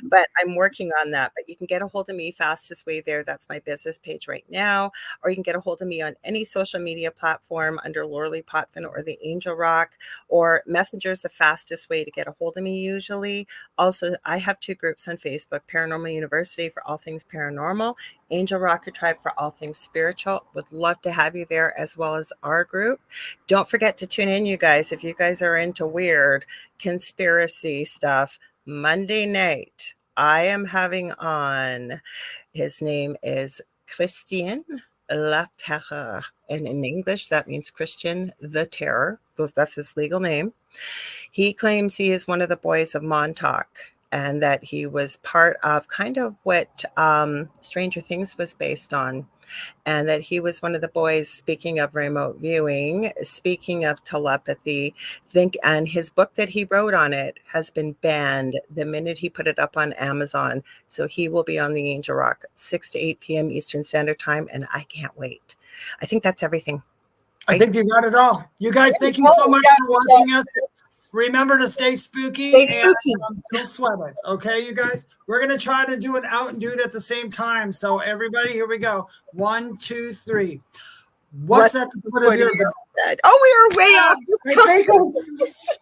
but I'm working on that. But you can get a hold of me fastest way there. That's my business page right now. Or you can get a hold of me on any social media platform under Lorilei Potvin or the Angel Rock, or Messenger is the fastest way to get a hold of me usually. Also, I have 2 groups on Facebook, Paranormal University for all things paranormal, Angel Rocker Tribe for all things spiritual. Would love to have you there, as well as our group. Don't forget to tune in, you guys. If you guys are into weird conspiracy stuff, Monday night, I am having on, his name is Christian La Terreur, and in English that means Christian the Terror. That's his legal name. He claims he is one of the boys of Montauk, and that he was part of kind of what Stranger Things was based on, and that he was one of the boys, speaking of remote viewing, speaking of telepathy, and his book that he wrote on it has been banned the minute he put it up on Amazon. So he will be on the Angel Rock 6 to 8 p.m. Eastern Standard Time, and I can't wait. I think that's everything.
Right? I think you got it all. You guys, thank you so much for watching us. Remember to stay spooky.
Stay spooky.
And don't sweat it. Okay, you guys? We're going to try to do an out and do it at the same time. So everybody, here we go. 1, 2, 3. What's at the foot of your bed?
Oh, we are way off.
I think it was-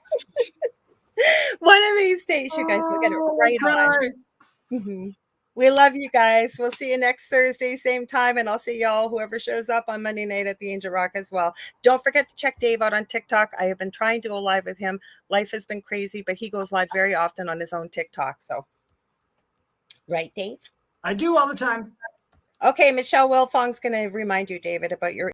One of these days, you guys will get it right on. Mhm. We love you guys. We'll see you next Thursday, same time. And I'll see y'all, whoever shows up on Monday night at the Angel Rock as well. Don't forget to check Dave out on TikTok. I have been trying to go live with him. Life has been crazy, but he goes live very often on his own TikTok. So, right, Dave?
I do all the time.
Okay, Michelle Wilfong's going to remind you, David, about your